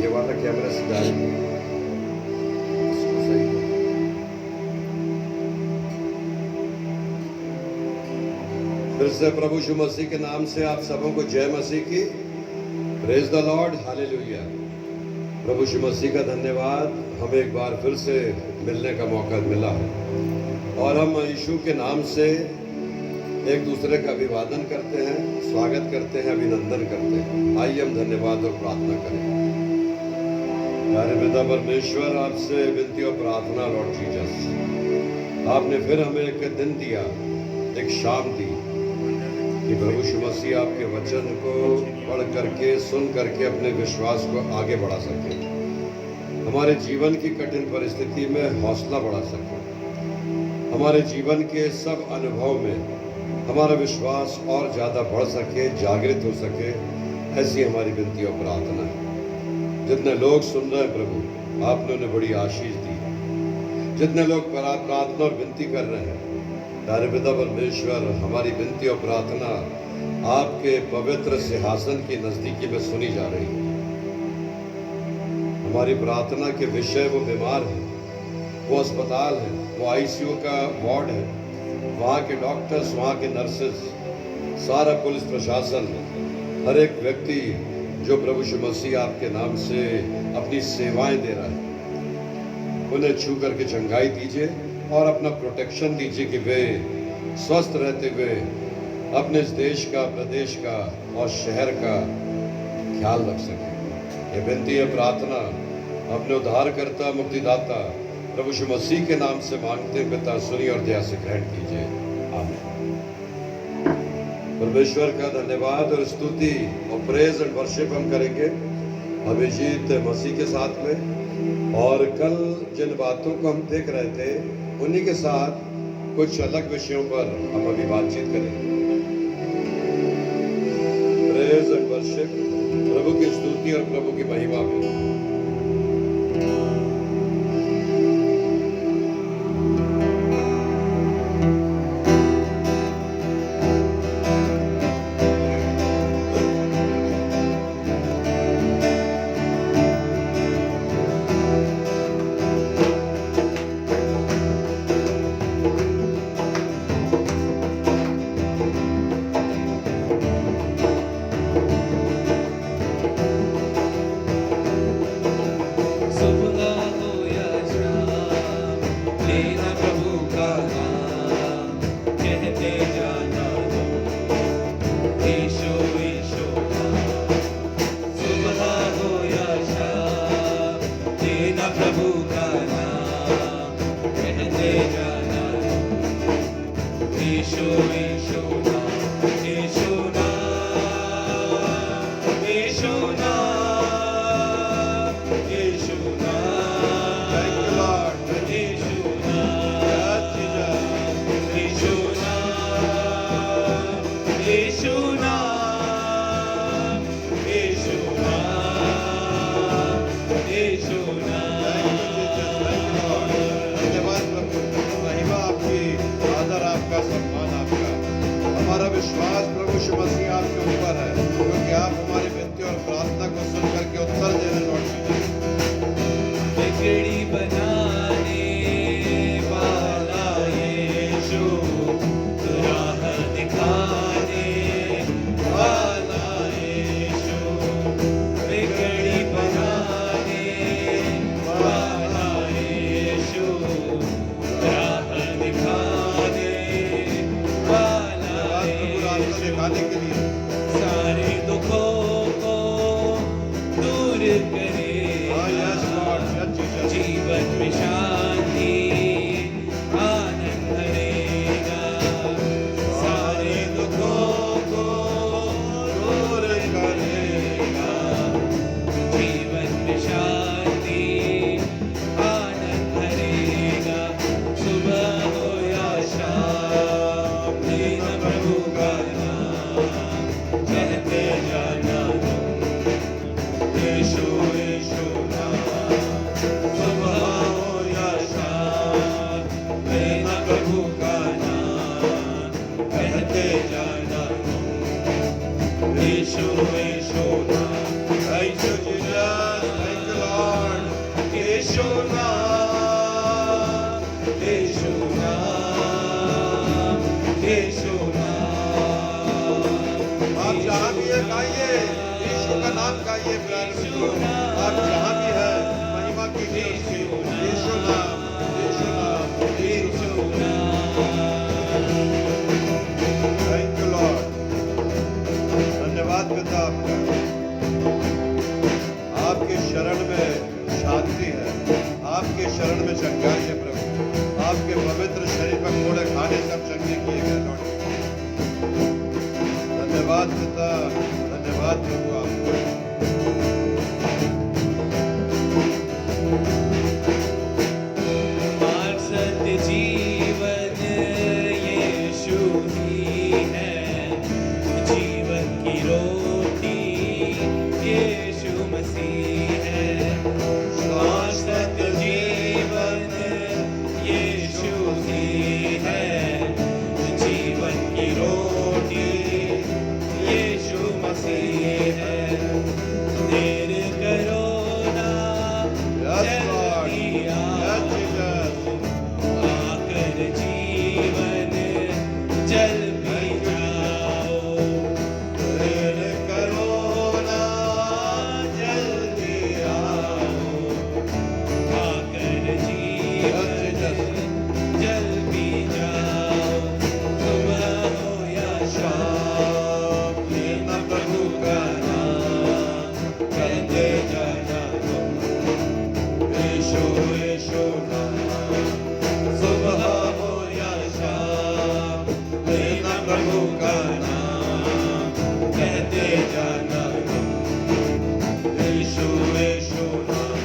ये वाला कैमरा से डाल इसको सही है। फिर से प्रभु यीशु मसीह के नाम से आप सबों को जय मसीह की। Praise the Lord, hallelujah. प्रभु यीशु मसीह का धन्यवाद, हमें एक बार फिर से मिलने का मौका मिला है और हम यीशु के नाम से एक दूसरे का अभिवादन करते हैं, स्वागत करते हैं, अभिनंदन करते हैं। आइए हम धन्यवाद और प्रार्थना करें। प्यारे पिता परमेश्वर, आपसे विनती और प्रार्थना लॉर्ड जीसस, आपने फिर हमें एक दिन दिया, एक शाम दी कि प्रभु यीशु मसीह आपके वचन को पढ़ करके, सुन करके अपने विश्वास को आगे बढ़ा सके, हमारे जीवन की कठिन परिस्थिति में हौसला बढ़ा सके, हमारे जीवन के सब अनुभव में हमारा विश्वास और ज़्यादा बढ़ सके, जागृत हो सके। ऐसी हमारी विनती और प्रार्थना है। जितने लोग सुन रहे हैं प्रभु, आपने उन्हें बड़ी आशीष दी। जितने लोग प्रार्थना और विनती कर रहे हैं, प्यारे पिता परमेश्वर, हमारी विनती और प्रार्थना आपके पवित्र सिंहासन की नज़दीकी में सुनी जा रही है। हमारी प्रार्थना के विषय वो बीमार है, वो अस्पताल है, वो आईसीयू का वार्ड है, वहाँ के डॉक्टर्स, वहाँ के नर्सेस, सारा पुलिस प्रशासन, हर एक व्यक्ति जो प्रभु यीशु मसीह आपके नाम से अपनी सेवाएं दे रहा है, उन्हें छू करके चंगाई दीजिए और अपना प्रोटेक्शन दीजिए कि वे स्वस्थ रहते हुए अपने इस देश का, प्रदेश का और शहर का ख्याल रख सकें। ये विनती है, प्रार्थना अपने उद्धारकर्ता, मुक्तिदाता प्रभु यीशु मसीह के नाम से मांगते हैं पिता, सुनिए और दया से ग्रहण कीजिए। आमीन। परमेश्वर का धन्यवाद और स्तुति और प्रेज एंड वर्शिप हम करेंगे अभिजीत मसीह के साथ में। और कल जिन बातों को हम देख रहे थे, उन्हीं के साथ कुछ अलग विषयों पर हम अभी बातचीत करेंगे। प्रेज एंड वर्शिप, प्रभु की स्तुति और प्रभु की महिमा में। विश्वास प्रभु यीशु मसीह आपके ऊपर है, क्योंकि आप हमारी विनती और प्रार्थना को सुन करके उत्तर दे रहे लॉर्ड जीसस। बिगड़ी बनाने वाला यीशु, राह दिखाने वाला यीशु, बिगड़ी बनाने वाला यीशु, राह दिखाने दिखाने के लिए सारे दुखों को दूर करे, जीवन में शांति आनंद भरेगा। सारे दुखों को दूर करेगा, जीवन में शांति आनंद भरेगा। सुबह हो या शाम, लेना प्रभु का कहते जाना यीशु यीशु नाम। सुबह हो या शाम, लेना प्रभु का नाम, कहते जाना यीशु यीशु नाम। Thank you Jesus. आपका ये प्रार्थना हो, आप जहाँ भी है महिमा कीजिए उसकी। यीशु नाम, यीशु नाम, यीशु नाम। थैंक यू लॉर्ड, धन्यवाद पिता आपका। आपके शरण में शांति है, आपके शरण में चंगाई है प्रभु। आपके पवित्र शरीर पर कोड़े खाने सब चंगे किए गए लॉर्ड। धन्यवाद पिता, धन्यवाद प्रभु आपका। मार्ग सत्य जीवन यीशु ही है, जीवन की रोटी यीशु मसीह है। मार्ग सत्य जीवन यीशु ही है, जीवन की रोटी यीशु मसीह है। देर करो ना, Yes, Lord. जल्दी Yes, आओ, Jesus. आकर जीवन जल पी जाओ। देर करो ना, जल्दी आओ, आकर जीवन जल पी जाओ। सुबह हो या शाम, लेना प्रभु का नाम, कहते जाना तुम यीशु यीशु नाम। सुबह हो या शाम, लेना प्रभु का नाम, कहते जाना तुम यीशु यीशु नाम।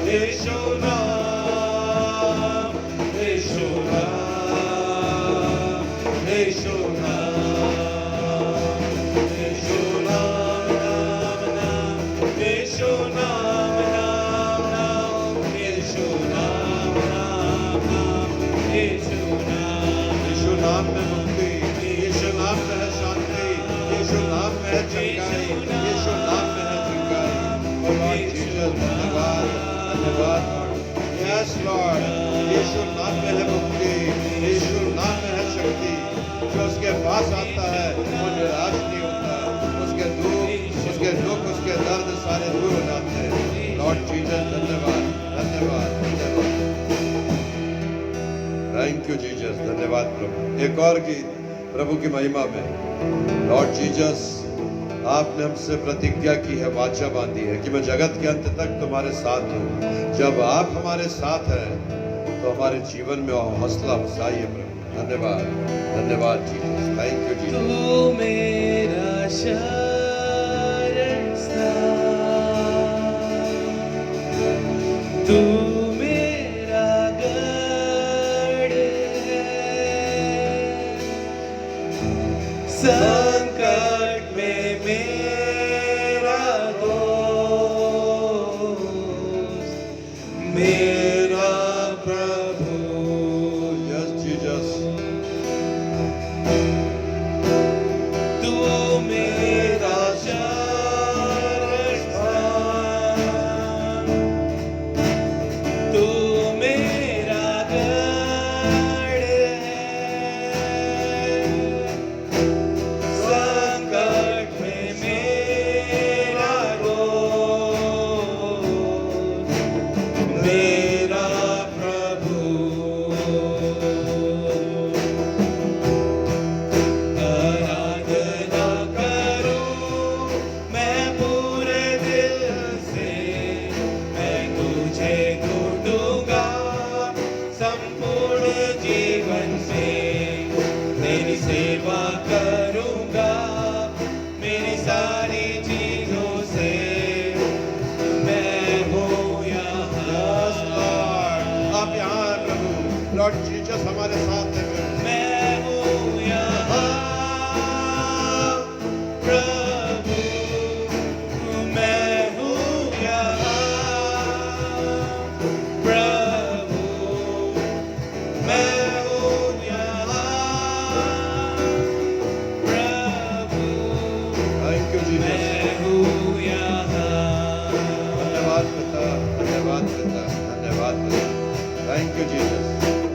यीशु नाम, यीशु नाम, यीशु नाम, यीशु नाम, यीशु नाम, नाम नाम, यीशु नाम, नाम नाम, यीशु नाम, नाम नाम, यीशु नाम। यीशु नाम में मुक्ति, यीशु नाम में है शांति, यीशु नाम में है चंगाई, यीशु नाम में है चंगाई। और लॉर्ड जीसस धन्यवाद, धन्यवाद लॉर्ड। यस लॉर्ड, यीशु नाम में है मुक्ति, यीशु नाम में है शक्ति। जो उसके पास आता है वो निराश नहीं होता, उसके दुख, उसके दर्द सारे दूर हो जाते हैं। लॉर्ड जीसस धन्यवाद, धन्यवाद, धन्यवाद। थैंक यू जीसस, धन्यवाद प्रभु। एक और गीत प्रभु की महिमा में। लॉर्ड जीसस, आपने हमसे प्रतिज्ञा की है, वाचा बांधी है कि मैं जगत के अंत तक तुम्हारे साथ हूँ। जब आप हमारे साथ हैं तो हमारे जीवन में हौसला अफजाई है प्रभु। धन्यवाद, धन्यवाद जीसस, थैंक यू जीसस। तू मेरा शरणस्थान, तू मेरा गढ़ है, संकट में मेरा दोस्त, मेरा प्रभु। यस जीसस, तू मेरा शरणस्थान, तू मेरा गढ़ है, संकट में मेरा दोस्त, मेरा प्रभु। आराधना करूं मैं पूरे दिल से, मैं तुझे ढूंढूंगा संपूर्ण जीवन से। तेरी सेवा करूंगा मेरी सारी चीजों से, मैं हूँ यहाँ। यस लॉर्ड, आप यहाँ हैं प्रभु। लॉर्ड जीसस हमारे साथ है प्रभु। मैं हूँ यहाँ प्रभु, मैं हूँ यहाँ प्रभु, मैं हूँ यहाँ प्रभु, थैंक यू जीसस, मैं हूँ यहाँ। धन्यवाद पिता, धन्यवाद पिता, धन्यवाद पिता। Thank you Jesus.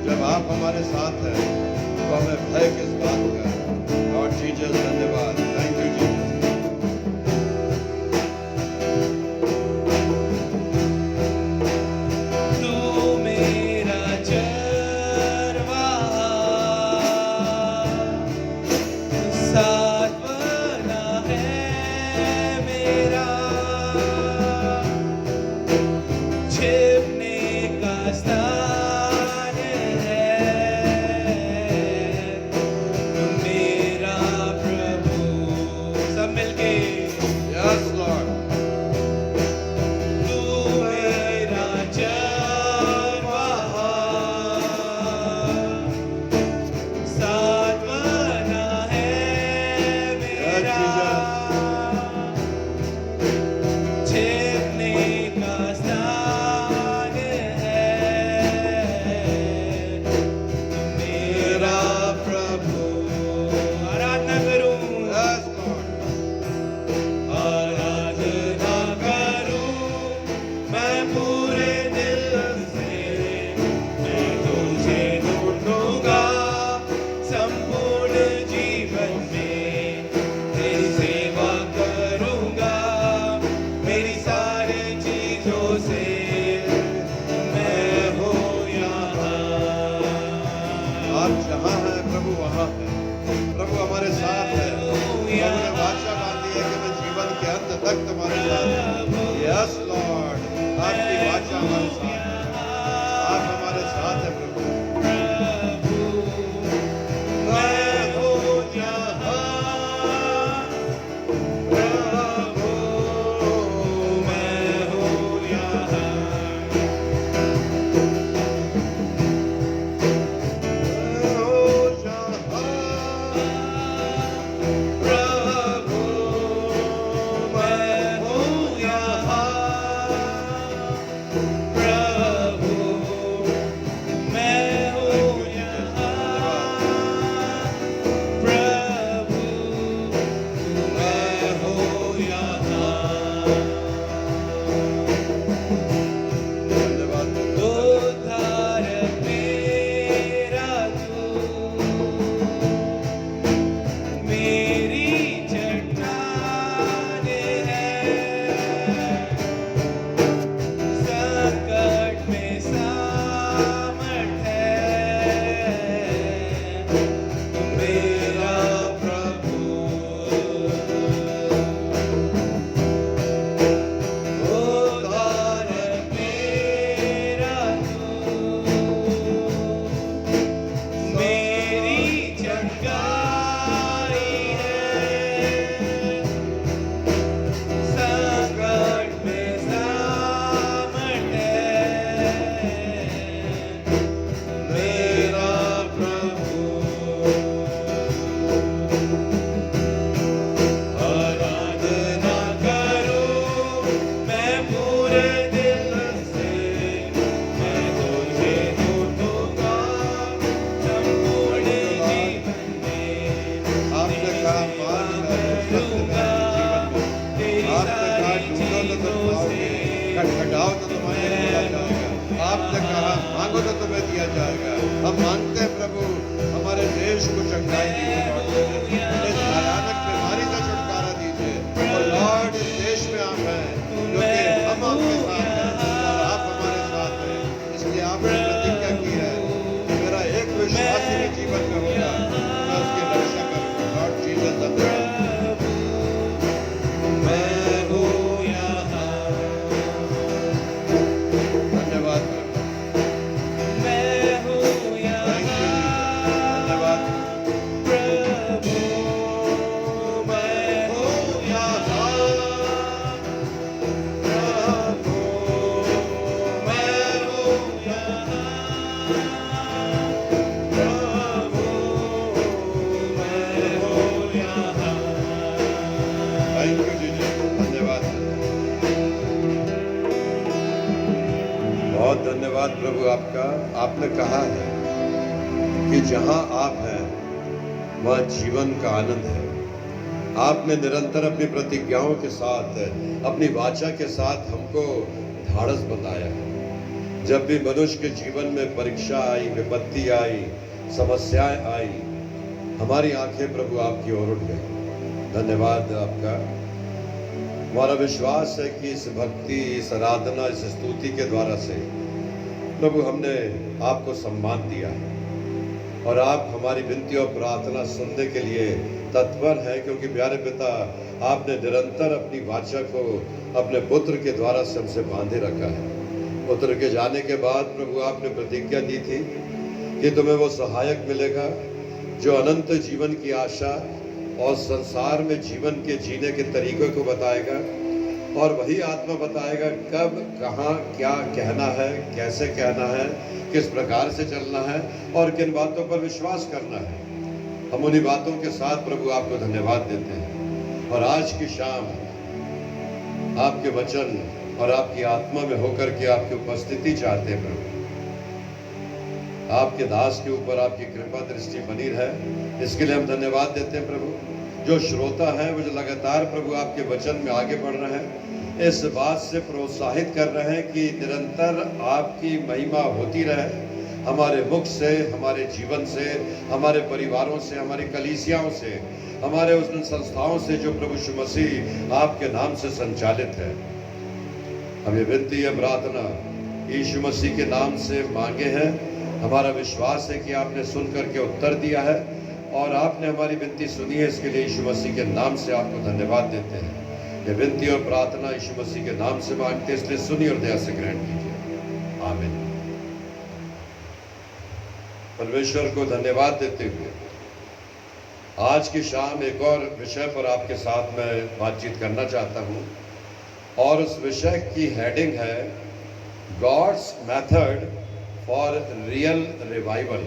जब आप हमारे साथ हैं तो हमें भय किस बात का। लॉर्ड जीसस धन्यवाद, थैंक यू तख्त हमारे साथ है। यस लॉर्ड, आपकी वाचा हमारे साथ है, आप हमारे साथ है प्रभु। मैं हूँ यहाँ, प्रभु मैं हूँ यहाँ, प्रभु मैं हूँ यहाँ, प्रभु मैं हूँ यहाँ, प्रभु मैं हूँ यहाँ। धन्यवाद उद्धार मेरा तू, मेरी चट्टान है, संकट में सामर्थ है, मेरा प्रभु। उद्धार मेरा तू, मेरी चंगाई है, संकट में सामर्थ है, मेरा प्रभु। आराधना करूं मैं पूरे दिल से, मैं तुझे ढूंढूंगा संपूर्ण जीवन में। आपने कहा मांग लो तो खटखटाओ तो तुम्हारे दिया जाएगा। आपने कहा मांगो तो तुम्हें दिया जाएगा। हम मांगते हैं प्रभु, हमारे देश को चंगाई दीजिए, इस भयानक बीमारी से छुटकारा दीजिए। और लॉर्ड इस देश में आप हैं, जो कि हम आपके साथ हैं और आप हमारे साथ हैं। इसलिए आपने प्रतिज्ञा की है कि मेरा एक विश्वासी भी जीवन में होगा, मैं उसकी रक्षा करूंगा। लॉर्ड जीसस धन्यवाद। मैं हूँ यहाँ, धन्यवाद प्रभु। मैं हूँ थैंक यू यहाँ, धन्यवाद प्रभु मैं हूँ यहाँ, प्रभु मैं हूँ यहाँ, प्रभु मैं हूँ यहाँ। थैंक यू जीसस धन्यवाद। बहुत धन्यवाद प्रभु आपका। आपने कहा है कि जहां आप हैं वह जीवन का आनंद है। आपने निरंतर अपनी प्रतिज्ञाओं के साथ, अपनी वाचा के साथ हमको ढाढ़स बताया है। जब भी मनुष्य के जीवन में परीक्षा आई, विपत्ति आई, समस्याएं आई, हमारी आंखें प्रभु आपकी ओर उठ गई। धन्यवाद आपका। हमारा विश्वास है कि इस भक्ति, इस आराधना, इस स्तुति के द्वारा से प्रभु हमने आपको सम्मान दिया है और आप हमारी विनती और प्रार्थना सुनने के लिए तत्पर हैं, क्योंकि प्यारे पिता आपने निरंतर अपनी वाचा को अपने पुत्र के द्वारा से हमसे बांधे रखा है। पुत्र के जाने के बाद प्रभु आपने प्रतिज्ञा दी थी कि तुम्हें वो सहायक मिलेगा जो अनंत जीवन की आशा और संसार में जीवन के जीने के तरीकों को बताएगा, और वही आत्मा बताएगा कब, कहाँ, क्या कहना है, कैसे कहना है, किस प्रकार से चलना है और किन बातों पर विश्वास करना है। हम उन्हीं बातों के साथ प्रभु आपको धन्यवाद देते हैं और आज की शाम आपके वचन और आपकी आत्मा में होकर के आपकी उपस्थिति चाहते हैं प्रभु। आपके दास के ऊपर आपकी कृपा दृष्टि बनी रहे, इसके लिए हम धन्यवाद देते हैं प्रभु। जो श्रोता है वो जो लगातार प्रभु आपके वचन में आगे बढ़ रहे हैं, इस बात से प्रोत्साहित कर रहे हैं कि निरंतर आपकी महिमा होती रहे, हमारे मुख से, हमारे जीवन से, हमारे परिवारों से, हमारी कलीसियाओं से, हमारे उन संस्थाओं से जो प्रभु यीशु मसीह आपके नाम से संचालित है। हम ये विनती है, प्रार्थना यीशु मसीह के नाम से मांगे हैं। हमारा विश्वास है कि आपने सुन करके उत्तर दिया है और आपने हमारी विनती सुनी है। इसके लिए यीशु मसीह के नाम से आपको धन्यवाद देते हैं। ये विनती और प्रार्थना यीशु मसीह के नाम से मांगते, इसलिए सुनिए और दया से ग्रहण कीजिए। आमीन। परमेश्वर को धन्यवाद देते हुए आज की शाम एक और विषय पर आपके साथ मैं बातचीत करना चाहता हूँ, और उस विषय की हेडिंग है God's method for real revival.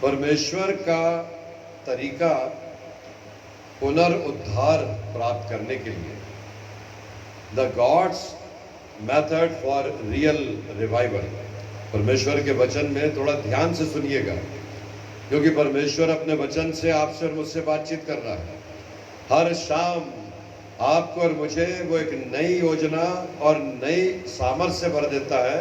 परमेश्वर का तरीका पुनरुद्धार प्राप्त करने के लिए, the God's method for real revival. परमेश्वर के वचन में थोड़ा ध्यान से सुनिएगा, क्योंकि परमेश्वर अपने वचन से आपसे और मुझसे बातचीत कर रहा है। हर शाम आपको और मुझे वो एक नई योजना और नई सामर्थ्य से भर देता है,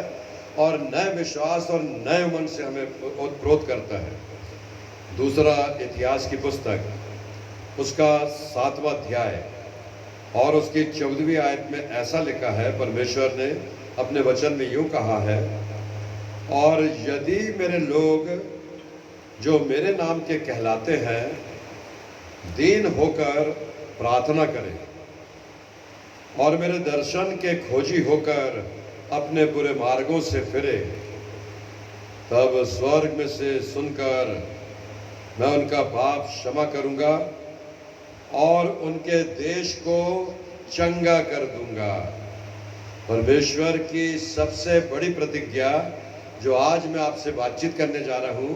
और नए विश्वास और नए मन से हमें ओतप्रोत करता है। दूसरा इतिहास की पुस्तक, उसका 7वां अध्याय और उसकी 14वीं आयत में ऐसा लिखा है, परमेश्वर ने अपने वचन में यूं कहा है, और यदि मेरे लोग जो मेरे नाम के कहलाते हैं दीन होकर प्रार्थना करें और मेरे दर्शन के खोजी होकर अपने बुरे मार्गों से फिरे, तब स्वर्ग में से सुनकर मैं उनका पाप क्षमा करूंगा और उनके देश को चंगा कर दूंगा। परमेश्वर की सबसे बड़ी प्रतिज्ञा जो आज मैं आपसे बातचीत करने जा रहा हूं,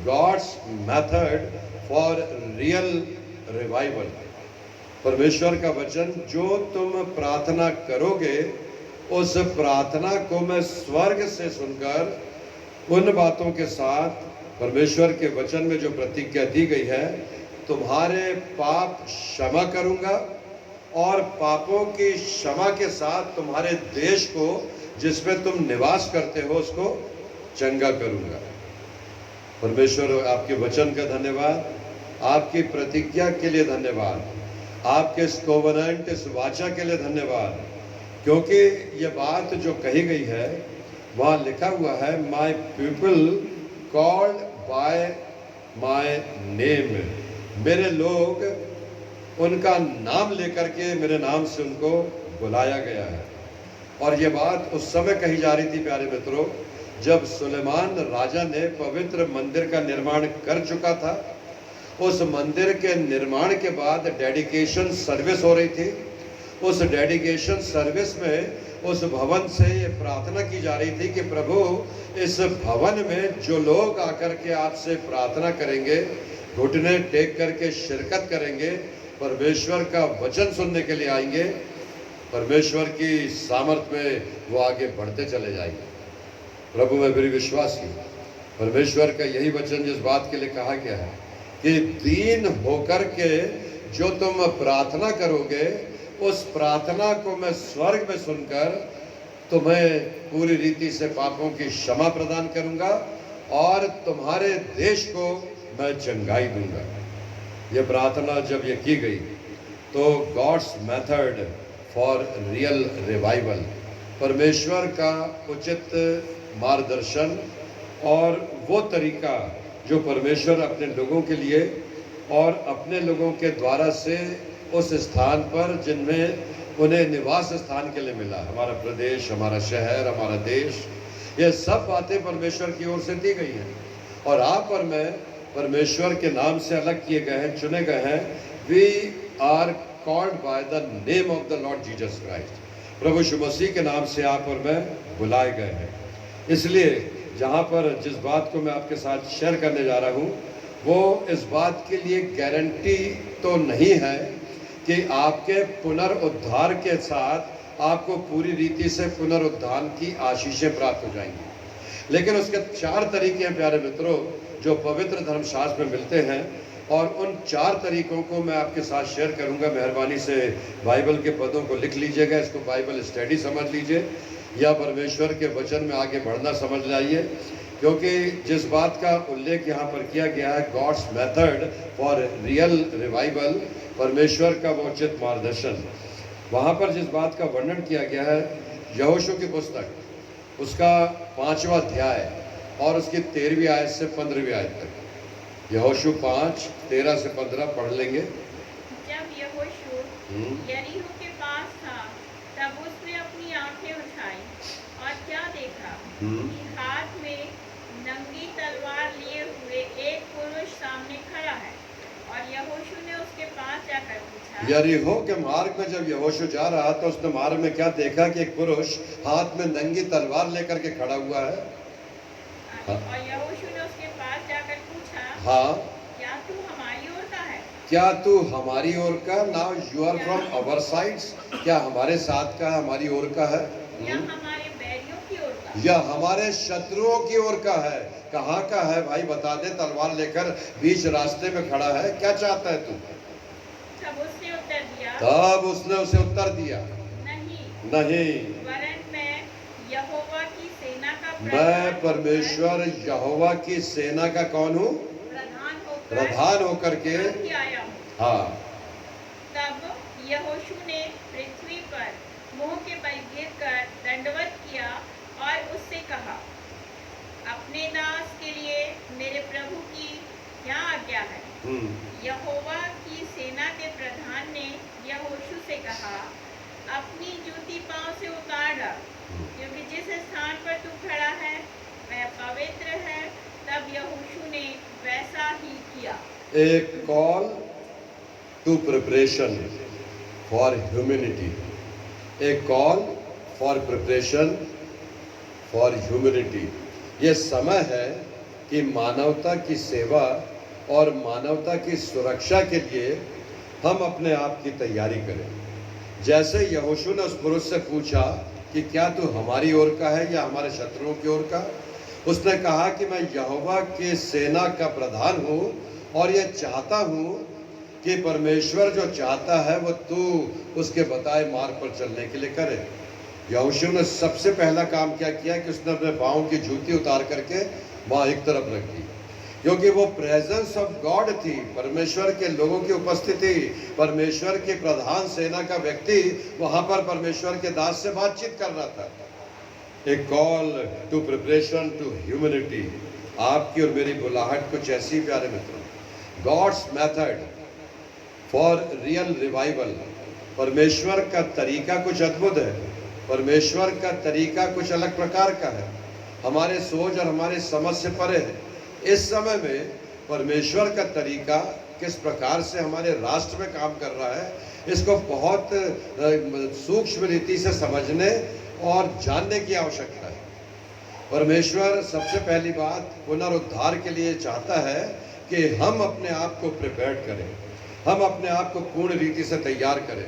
God's method for real revival. परमेश्वर का वचन, जो तुम प्रार्थना करोगे उस प्रार्थना को मैं स्वर्ग से सुनकर उन बातों के साथ, परमेश्वर के वचन में जो प्रतिज्ञा दी गई है, तुम्हारे पाप क्षमा करूंगा और पापों की क्षमा के साथ तुम्हारे देश को जिसमें तुम निवास करते हो उसको चंगा करूंगा। परमेश्वर आपके वचन का धन्यवाद, आपकी प्रतिज्ञा के लिए धन्यवाद, आपके इस कोवेनेंट, इस वाचा के लिए धन्यवाद, क्योंकि ये बात जो कही गई है वहाँ लिखा हुआ है, my people called by my name. मेरे लोग, उनका नाम लेकर के, मेरे नाम से उनको बुलाया गया है। और ये बात उस समय कही जा रही थी प्यारे मित्रों, जब सुलेमान राजा ने पवित्र मंदिर का निर्माण कर चुका था। उस मंदिर के निर्माण के बाद डेडिकेशन सर्विस हो रही थी। उस डेडिकेशन सर्विस में उस भवन से ये प्रार्थना की जा रही थी कि प्रभु, इस भवन में जो लोग आकर के आपसे प्रार्थना करेंगे, घुटने टेक करके शिरकत करेंगे, परमेश्वर का वचन सुनने के लिए आएंगे, परमेश्वर की सामर्थ में वो आगे बढ़ते चले जाएंगे। प्रभु में मेरी विश्वासी, परमेश्वर का यही वचन जिस बात के लिए कहा गया है कि दीन होकर के जो तुम प्रार्थना करोगे, उस प्रार्थना को मैं स्वर्ग में सुनकर तुम्हें पूरी रीति से पापों की क्षमा प्रदान करूंगा और तुम्हारे देश को मैं चंगाई दूंगा। ये प्रार्थना जब ये की गई तो God's method for real revival, परमेश्वर का उचित मार्गदर्शन और वो तरीका जो परमेश्वर अपने लोगों के लिए और अपने लोगों के द्वारा से उस स्थान पर जिनमें उन्हें निवास स्थान के लिए मिला, हमारा प्रदेश, हमारा शहर, हमारा देश, ये सब बातें परमेश्वर की ओर से दी गई हैं। और आप और मैं परमेश्वर के नाम से अलग किए गए हैं, चुने गए हैं। We are called by the name of the Lord Jesus Christ. प्रभु यीशु मसीह के नाम से आप और मैं बुलाए गए हैं। इसलिए जहाँ पर जिस बात को मैं आपके साथ शेयर करने जा रहा हूँ, वो इस बात के लिए गारंटी तो नहीं है कि आपके पुनरुद्धार के साथ आपको पूरी रीति से पुनरुद्धार की आशीषें प्राप्त हो जाएंगी, लेकिन उसके 4 तरीके हैं प्यारे मित्रों जो पवित्र धर्मशास्त्र में मिलते हैं, और उन 4 तरीकों को मैं आपके साथ शेयर करूंगा। मेहरबानी से बाइबल के पदों को लिख लीजिएगा, इसको बाइबल स्टडी समझ लीजिए या परमेश्वर के वचन में आगे बढ़ना समझ लाइए, क्योंकि जिस बात का उल्लेख यहाँ पर किया गया है, God's method for real revival, परमेश्वर का वो उचित मार्गदर्शन, वहाँ पर जिस बात का वर्णन किया गया है यहोशू की पुस्तक, उसका 5वां अध्याय और उसकी 13वीं आयत से 15वीं आयत तक। यहोशू 5:13 से 15 पढ़ लेंगे। जब यहोशू यरीहो के पास था, तब उसने अपनी आंखें उठाई और क्या देखा कि हाथ में नंगी तलवार लिए हुए एक पुरुष सामने खड़ा है। और यहोशू ने उसके पास जाकर पूछा, यरीहो के मार्ग में जब यहोशू जा रहा तो उसने मार्ग में क्या देखा कि एक पुरुष हाथ में नंगी तलवार लेकर के खड़ा हुआ है। और यहोशू ने उसके पास जाकर पूछा, हाँ, क्या तू हमारी ओर का है? क्या तू हमारी ओर का? Now you are from our sides, क्या हमारे साथ का, हमारी ओर का है, या हमारे बैरियों की ओर का? या हमारे शत्रुओं की ओर का है? कहाँ का है भाई, बता दे। तलवार लेकर बीच रास्ते में खड़ा है, क्या चाहता है तू? तब उसने उत्तर दिया, तब उसने उसे उत्तर दिया, नहीं, नहीं, वरन मैं यहोवा की सेना का मैं परमेश्वर यहोवा की सेना का कौन हूँ? प्रधान होकर के आया हूँ। हाँ। तब यहोशू ने पृथ्वी पर मुंह के बल गिरकर दंडवत किया और उससे कहा, अपने दास के लिए मेरे प्रभु की क्या आज्ञा है? यहोवा की सेना के प्रधान ने यहोशू से कहा, अपनी जूती पांव से उतार डाल, क्योंकि जिस स्थान पर तू खड़ा है वह पवित्र है। तब यहोशू ने वैसा ही किया। एक call to preparation for humility, एक call for preparation for humility. ये समय है कि मानवता की सेवा और मानवता की सुरक्षा के लिए हम अपने आप की तैयारी करें। जैसे यहोशू ने उस पुरुष से पूछा कि क्या तू हमारी ओर का है या हमारे शत्रुओं की ओर का, उसने कहा कि मैं यहोवा की सेना का प्रधान हूँ और ये चाहता हूँ कि परमेश्वर जो चाहता है वो तू उसके बताए मार्ग पर चलने के लिए करे। यहोशू ने सबसे पहला काम क्या किया कि उसने अपने पाँव की जूती उतार करके वहाँ एक तरफ रख दी, क्योंकि वो प्रेजेंस ऑफ गॉड थी, परमेश्वर के लोगों की उपस्थिति, परमेश्वर के प्रधान सेना का व्यक्ति वहाँ पर परमेश्वर के दास से बातचीत कर रहा था। एक call to preparation to humanity. आपकी और मेरी बुलाहट कुछ ऐसी, प्यारे मित्रों, God's method for real revival. परमेश्वर का तरीका कुछ अद्भुत है, परमेश्वर का तरीका कुछ अलग प्रकार का है, हमारे सोच और हमारे समझ से परे है। इस समय में परमेश्वर का तरीका किस प्रकार से हमारे राष्ट्र में काम कर रहा है, इसको बहुत सूक्ष्म रीति से समझने और जानने की आवश्यकता है। परमेश्वर सबसे पहली बात पुनरुद्धार के लिए चाहता है कि हम अपने आप को प्रिपेयर करें, हम अपने आप को पूर्ण रीति से तैयार करें,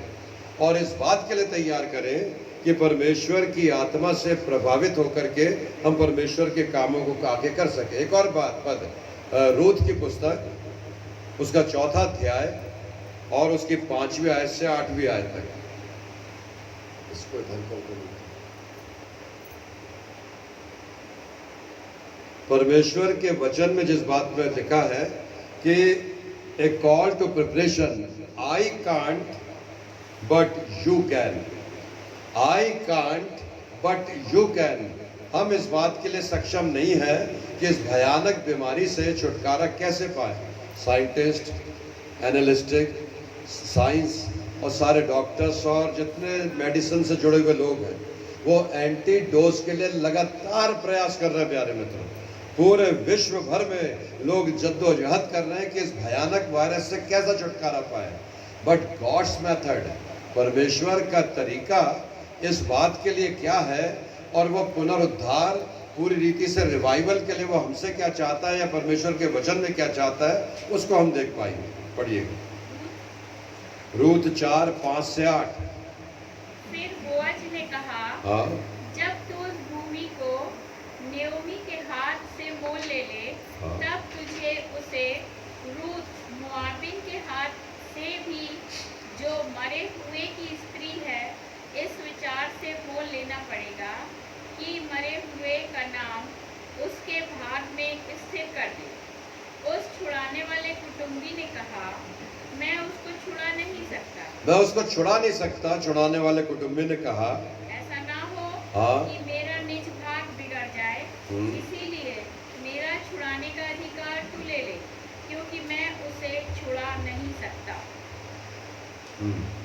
और इस बात के लिए तैयार करें कि परमेश्वर की आत्मा से प्रभावित होकर के हम परमेश्वर के कामों को आगे कर सके। एक और बात, पद रूथ की पुस्तक उसका 4वां अध्याय और उसकी 5वीं आयत से 8वीं आयत तक। इसको इधर कर। परमेश्वर के वचन में जिस बात में लिखा है कि a call to preparation, I can't but you can, I can't but you can. हम इस बात के लिए सक्षम नहीं है कि इस भयानक बीमारी से छुटकारा कैसे पाए। साइंटिस्ट, एनालिस्टिक, साइंस और सारे डॉक्टर्स और जितने मेडिसिन से जुड़े हुए लोग हैं वो एंटीडोज के लिए लगातार प्रयास कर रहे हैं। प्यारे मित्रों, पूरे विश्व भर में लोग जद्दोजहद कर रहे हैं कि इस भयानक वायरस से कैसा छुटकारा पाए। बट गॉड्स मेथड, परमेश्वर का तरीका इस बात के लिए क्या है, और वो पुनरुद्धार पूरी रीति से रिवाइवल के लिए वो हमसे क्या चाहता है या परमेश्वर के वचन में क्या चाहता है, उसको हम देख पाएंगे। पढ़िएगा रूथ 4:5 से 8। फिर बोअज ने कहा, हाँ, जब तू उस भूमि को नयोमी के हाथ से मोल ले ले, हाँ। तब तुझे उसे रूथ मोआबिन के हाथ से भी, जो मरे हुए की स्त्री है, इस विचार से मोल लेना पड़ेगा कि मरे हुए का नाम उसके भाग में स्थिर कर दे। उस छुड़ाने वाले कुटुंबी ने कहा, मैं उसको छुड़ा नहीं सकता। मैं उसको छुड़ा नहीं सकता। छुड़ाने वाले कुटुंबी ने कहा, ऐसा ना हो हाँ। कि मेरा निज भाग बिगड़ जाए, इसीलिए मेरा छुड़ाने का अधिकार तू ले ले, क्योंकि मैं उसे छुड़ा नहीं सकता।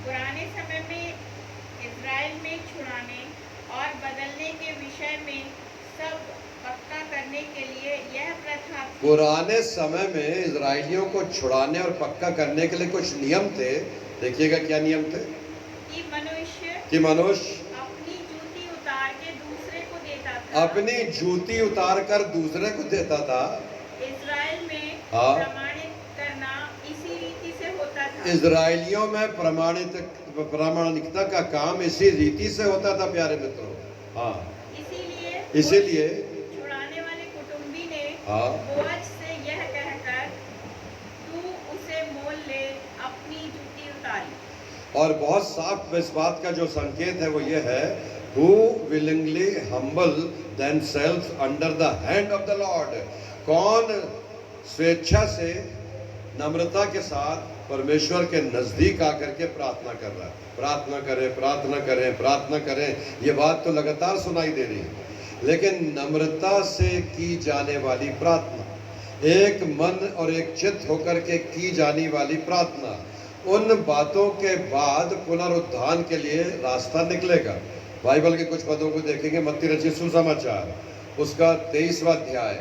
पुराने समय में इज़राइल में छुड़ाने और बदलने के विषय में सब पक्का करने के लिए यह प्रथा थी पुराने समय में इजराइलियों को छुड़ाने और पक्का करने के लिए कुछ नियम थे। देखिएगा क्या नियम थे कि मनुष्य कि मनुष्य अपनी जूती उतार के दूसरे को देता था। अपनी जूती उतार कर दूसरे को देता था। इज़राइल में हाँ। प्रमाणित करना इसी रीति से होता था। इजराइलियों में प्रामाणिकता का काम इसी रीति से होता था प्यारे मित्रों। हाँ, इसीलिए छुड़ाने वाले कुटुंबी ने हाँ। बोअज से यह कहकर तू उसे मोल ले, अपनी जूती उतारी। और बहुत साफ इस बात का जो संकेत है वो ये है, who willingly humble themselves under the hand of the Lord। कौन स्वेच्छा से नम्रता के साथ परमेश्वर के नजदीक आकर के प्रार्थना कर रहा है। प्रार्थना करें, प्रार्थना करें, प्रार्थना करें, ये बात तो लगातार सुनाई दे रही है। लेकिन नम्रता से की जाने वाली प्रार्थना, एक मन और एक चित्त होकर के की जाने वाली प्रार्थना, उन बातों के बाद पुनरुत्थान के लिए रास्ता निकलेगा। बाइबल के कुछ पदों को देखेंगे। मत्ती रचित सुसमाचार उसका 23वां अध्याय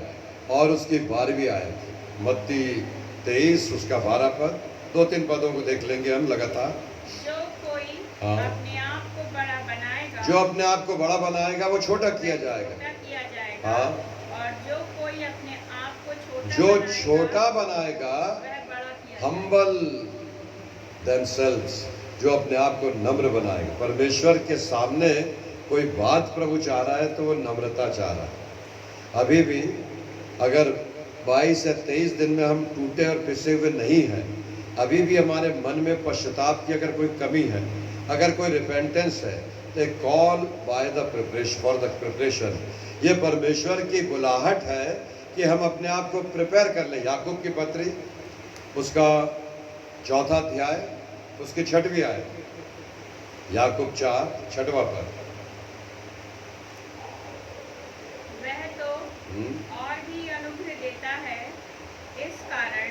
और उसकी 12वीं आयत। मत्ती 23 उसका 12 पद, 2-3 पदों को देख लेंगे हम लगातार। जो कोई हाँ। अपने आप को बड़ा बनाएगा, जो अपने आप को बड़ा बनाएगा वो छोटा किया जाएगा। छोटा किया जाएगा। हाँ। और जो कोई अपने आप को छोटा जो बनाएगा, छोटा बनाएगा, वह बड़ा किया जाएगा। humble themselves, जो अपने आप को नम्र बनाएगा। परमेश्वर के सामने कोई बात प्रभु चाह रहा है तो वो नम्रता चाह रहा है। अभी भी अगर 22 या 23 दिन में हम टूटे और पिसे हुए नहीं हैं, अभी भी हमारे मन में पश्चाताप की अगर कोई कमी है, अगर कोई रिपेंटेंस है, तो call by the preparation for the preparation, ये परमेश्वर की बुलाहट है कि हम अपने आप को प्रिपेयर कर लें। याकूब की पत्री उसका 4वां अध्याय उसकी 6वीं आयत। याकूब 4:6 पद। वह तो और भी अनुग्रह देता है, इस कारण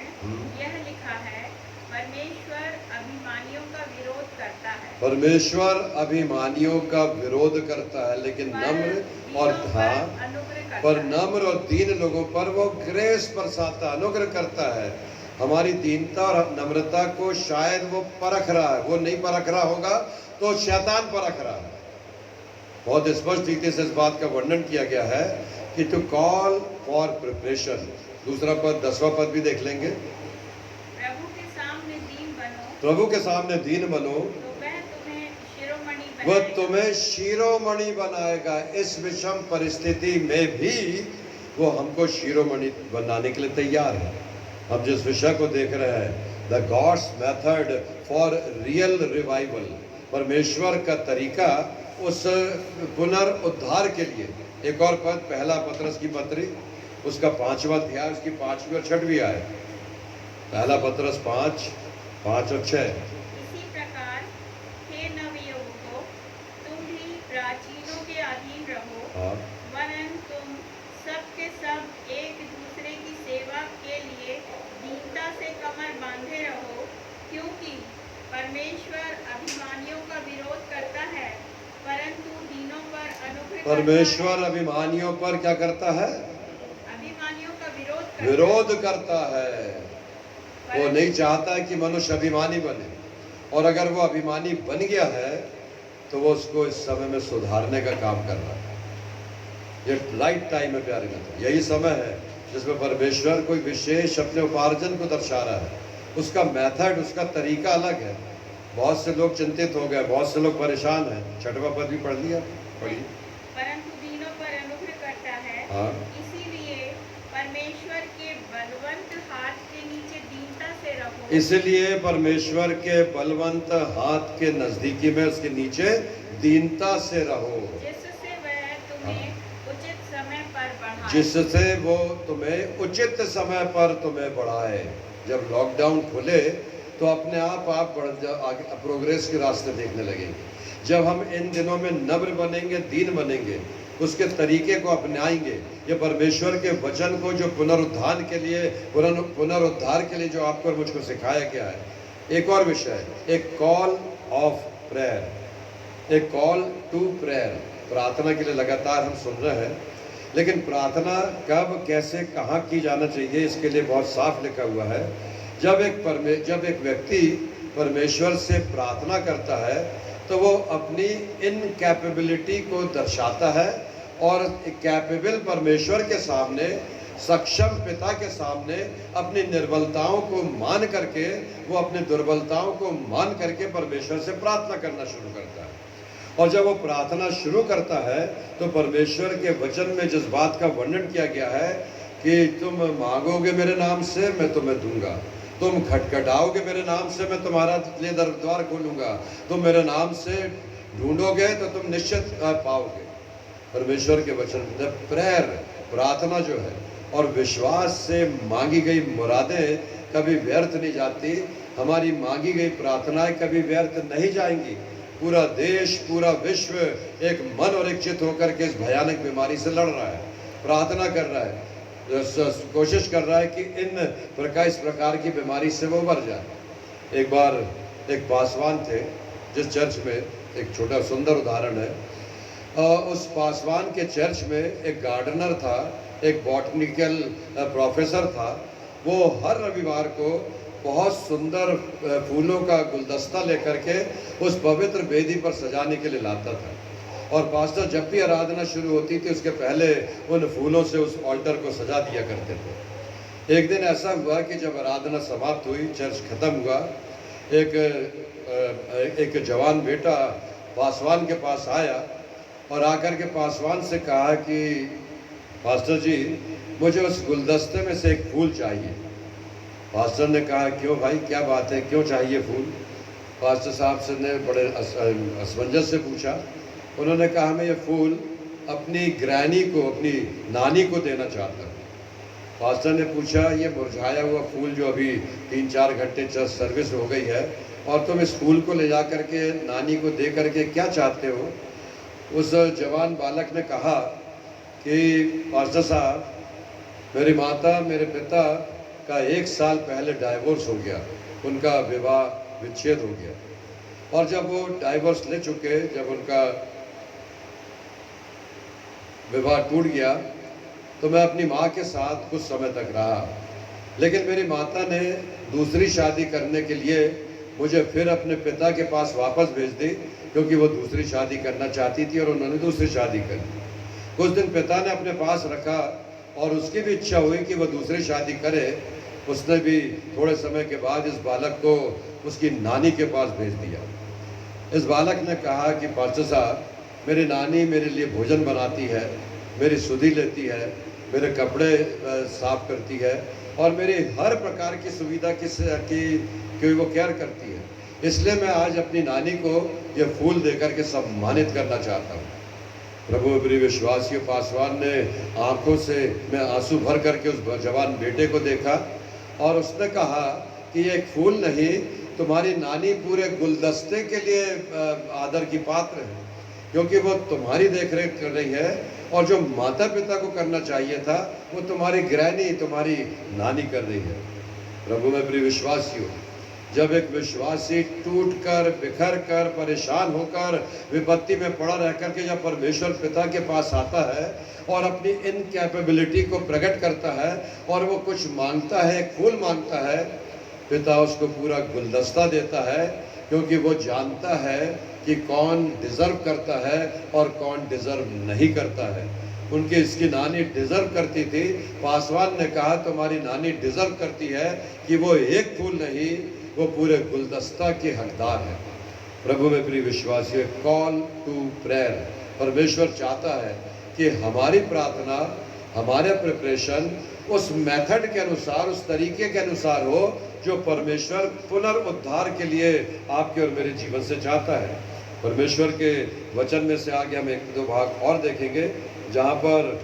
यह लिखा है, परमेश्वर अभिमानियों का विरोध करता है। परमेश्वर अभिमानियों का विरोध करता है, लेकिन नम्र और अनुग्रह पर करता है। नम्र और दीन लोगों पर वो ग्रेस बरसाता, अनुग्रह करता है। हमारी दीनता और नम्रता को शायद वो परख रहा है, वो नहीं परख रहा होगा तो शैतान परख रहा है। बहुत स्पष्ट रीति से इस बात का वर्णन किया गया है कि टू कॉल फॉर प्रिपरेशन। दूसरा पद 10वां पद भी देख लेंगे। प्रभु के सामने दीन बनो, प्रभु के सामने दीन बनो तो वह तुम्हें शिरोमणि वह बनाएगा। तुम्हें शिरोमणि बनाएगा। इस विषम परिस्थिति में भी वो हमको शिरोमणि बनाने के लिए तैयार है। हम जिस विषय को देख रहे हैं, the God's method for real revival, परमेश्वर का तरीका उस पुनरुद्धार के लिए। एक और पद, पहला पतरस की पत्री उसका 5वां अध्याय उसकी 5वीं और 6वीं आयत। पहला पतरस 5:5 और 6। इसी प्रकार हे नवयुवकों, तुम भी प्राचीनों के अधीन रहो, हाँ, वरन तुम सब के सब एक दूसरे की सेवा के लिए दीनता से कमर बांधे रहो, क्योंकि परमेश्वर अभिमानियों का विरोध करता है, परंतु दीनों पर अनुग्रह करता है। परमेश्वर अभिमानियों पर क्या करता है? अभिमानियों का विरोध विरोध करता है। वो नहीं चाहता है कि मनुष्य अभिमानी बने, और अगर वो अभिमानी बन गया है तो वो उसको इस समय में सुधारने का काम कर रहा है। ये राइट टाइम है प्यारे मित्र, यही समय है जिसमें परमेश्वर कोई विशेष अपने उपार्जन को दर्शा रहा है। उसका मेथड, उसका तरीका अलग है। बहुत से लोग चिंतित हो गए, बहुत से लोग परेशान हैं। 6वां पद भी पढ़ लिया, पढ़िए। परंतु दीनों पर अनुग्रह करता है, हाँ। इसीलिए परमेश्वर के बलवंत हाथ के नीचे दीनता से रहो। इसलिए परमेश्वर के बलवंत हाथ के नजदीकी में, उसके नीचे दीनता से रहो, जिससे वह तुम्हें उचित समय पर बढ़ाए। जिससे वो तुम्हें उचित समय पर तुम्हें बढ़ाए। जब लॉकडाउन खुले तो अपने आप आगे प्रोग्रेस के रास्ते देखने लगेंगे। जब हम इन दिनों में नम्र बनेंगे, दीन बनेंगे, उसके तरीके को अपनाएंगे, ये परमेश्वर के वचन को जो पुनरुद्धार के लिए जो आपको और मुझको सिखाया गया है। एक और विषय, एक call of prayer, a call to prayer. प्रार्थना के लिए लगातार हम सुन रहे हैं, लेकिन प्रार्थना कब, कैसे, कहाँ की जाना चाहिए, इसके लिए बहुत साफ लिखा हुआ है। जब एक व्यक्ति परमेश्वर से प्रार्थना करता है तो वो अपनी इनकैपेबिलिटी को दर्शाता है और कैपेबल परमेश्वर के सामने, सक्षम पिता के सामने अपनी निर्बलताओं को मान करके, वो अपनी दुर्बलताओं को मान करके परमेश्वर से प्रार्थना करना शुरू करता है। और जब वो प्रार्थना शुरू करता है तो परमेश्वर के वचन में जिस बात का वर्णन किया गया है कि तुम मांगोगे मेरे नाम से, मैं तुम्हें दूंगा, तुम खटखटाओगे मेरे नाम से, मैं तुम्हारा लिए द्वार खोलूंगा, तुम मेरे नाम से ढूंढोगे तो तुम निश्चित पाओगे। परमेश्वर के वचन प्रेयर, प्रार्थना जो है, और विश्वास से मांगी गई मुरादें कभी व्यर्थ नहीं जाती। हमारी मांगी गई प्रार्थनाएं कभी व्यर्थ नहीं जाएंगी। पूरा देश, पूरा विश्व एक मन और एक चित्त होकर के इस भयानक बीमारी से लड़ रहा है, प्रार्थना कर रहा है, कोशिश कर रहा है कि इस प्रकार की बीमारी से वो उबर जाए। एक बार एक पासवान थे जिस चर्च में, एक छोटा सुंदर उदाहरण है, उस पासवान के चर्च में एक गार्डनर था, एक बॉटनिकल प्रोफेसर था। वो हर रविवार को बहुत सुंदर फूलों का गुलदस्ता लेकर के उस पवित्र वेदी पर सजाने के लिए लाता था, और पास्टर जब भी आराधना शुरू होती थी उसके पहले उन फूलों से उस ऑल्टर को सजा दिया करते थे। एक दिन ऐसा हुआ कि जब आराधना समाप्त हुई, चर्च खत्म हुआ, एक जवान बेटा पासवान के पास आया और आकर के पासवान से कहा कि पास्टर जी, मुझे उस गुलदस्ते में से एक फूल चाहिए। पास्टर ने कहा क्यों भाई, क्या बात है, क्यों चाहिए फूल? पास्टर साहब से ने बड़े असमंजस से पूछा। उन्होंने कहा मैं ये फूल अपनी ग्रैनी को, अपनी नानी को देना चाहता हूँ। पास्टर ने पूछा ये मुरझाया हुआ फूल जो अभी 3-4 घंटे चर्च सर्विस हो गई है, और तुम इस फूल को ले जा करके नानी को दे करके क्या चाहते हो? उस जवान बालक ने कहा कि पास्टर साहब, मेरी माता, मेरे पिता का 1 साल पहले डाइवोर्स हो गया, उनका विवाह विच्छेद हो गया, और जब वो डाइवोर्स ले चुके, जब उनका विवाह टूट गया तो मैं अपनी माँ के साथ कुछ समय तक रहा, लेकिन मेरी माता ने दूसरी शादी करने के लिए मुझे फिर अपने पिता के पास वापस भेज दी, क्योंकि वो दूसरी शादी करना चाहती थी और उन्होंने दूसरी शादी कर दी। कुछ दिन पिता ने अपने पास रखा और उसकी भी इच्छा हुई कि वह दूसरी शादी करे। उसने भी थोड़े समय के बाद इस बालक को उसकी नानी के पास भेज दिया। इस बालक ने कहा कि पास्टर साहब, मेरी नानी मेरे लिए भोजन बनाती है, मेरी सुधि लेती है, मेरे कपड़े साफ करती है, और मेरी हर प्रकार की सुविधा की वो केयर करती है, इसलिए मैं आज अपनी नानी को ये फूल देकर के सम्मानित करना चाहता हूँ। प्रभु प्रिय विश्वासियों, पासवान ने आंखों से में आंसू भर करके उस जवान बेटे को देखा और उसने कहा कि ये एक फूल नहीं, तुम्हारी नानी पूरे गुलदस्ते के लिए आदर की पात्र है, क्योंकि वो तुम्हारी देखरेख कर रही है, और जो माता पिता को करना चाहिए था वो तुम्हारी ग्रैनी, तुम्हारी नानी कर रही है। प्रभु में प्रिय विश्वासियों, जब एक विश्वासी टूट कर, बिखर कर, परेशान होकर, विपत्ति में पड़ा रह करके जब परमेश्वर पिता के पास आता है और अपनी इनकैपेबिलिटी को प्रकट करता है और वो कुछ मांगता है, एक फूल मांगता है, पिता उसको पूरा गुलदस्ता देता है, क्योंकि वो जानता है कि कौन डिज़र्व करता है और कौन डिज़र्व नहीं करता है। उनकी इसकी नानी डिज़र्व करती थी। पासवान ने कहा तुम्हारी नानी डिज़र्व करती है कि वो एक फूल नहीं, वो पूरे गुलदस्ता के हकदार है। प्रभु में प्रिय विश्वासियों, कॉल टू प्रेयर, परमेश्वर चाहता है कि हमारी प्रार्थना, हमारे प्रिपरेशन उस मेथड के अनुसार, उस तरीके के अनुसार हो जो परमेश्वर पुनर्उद्धार के लिए आपके और मेरे जीवन से चाहता है। परमेश्वर के वचन में से आगे हम 1-2 भाग और देखेंगे, जहाँ पर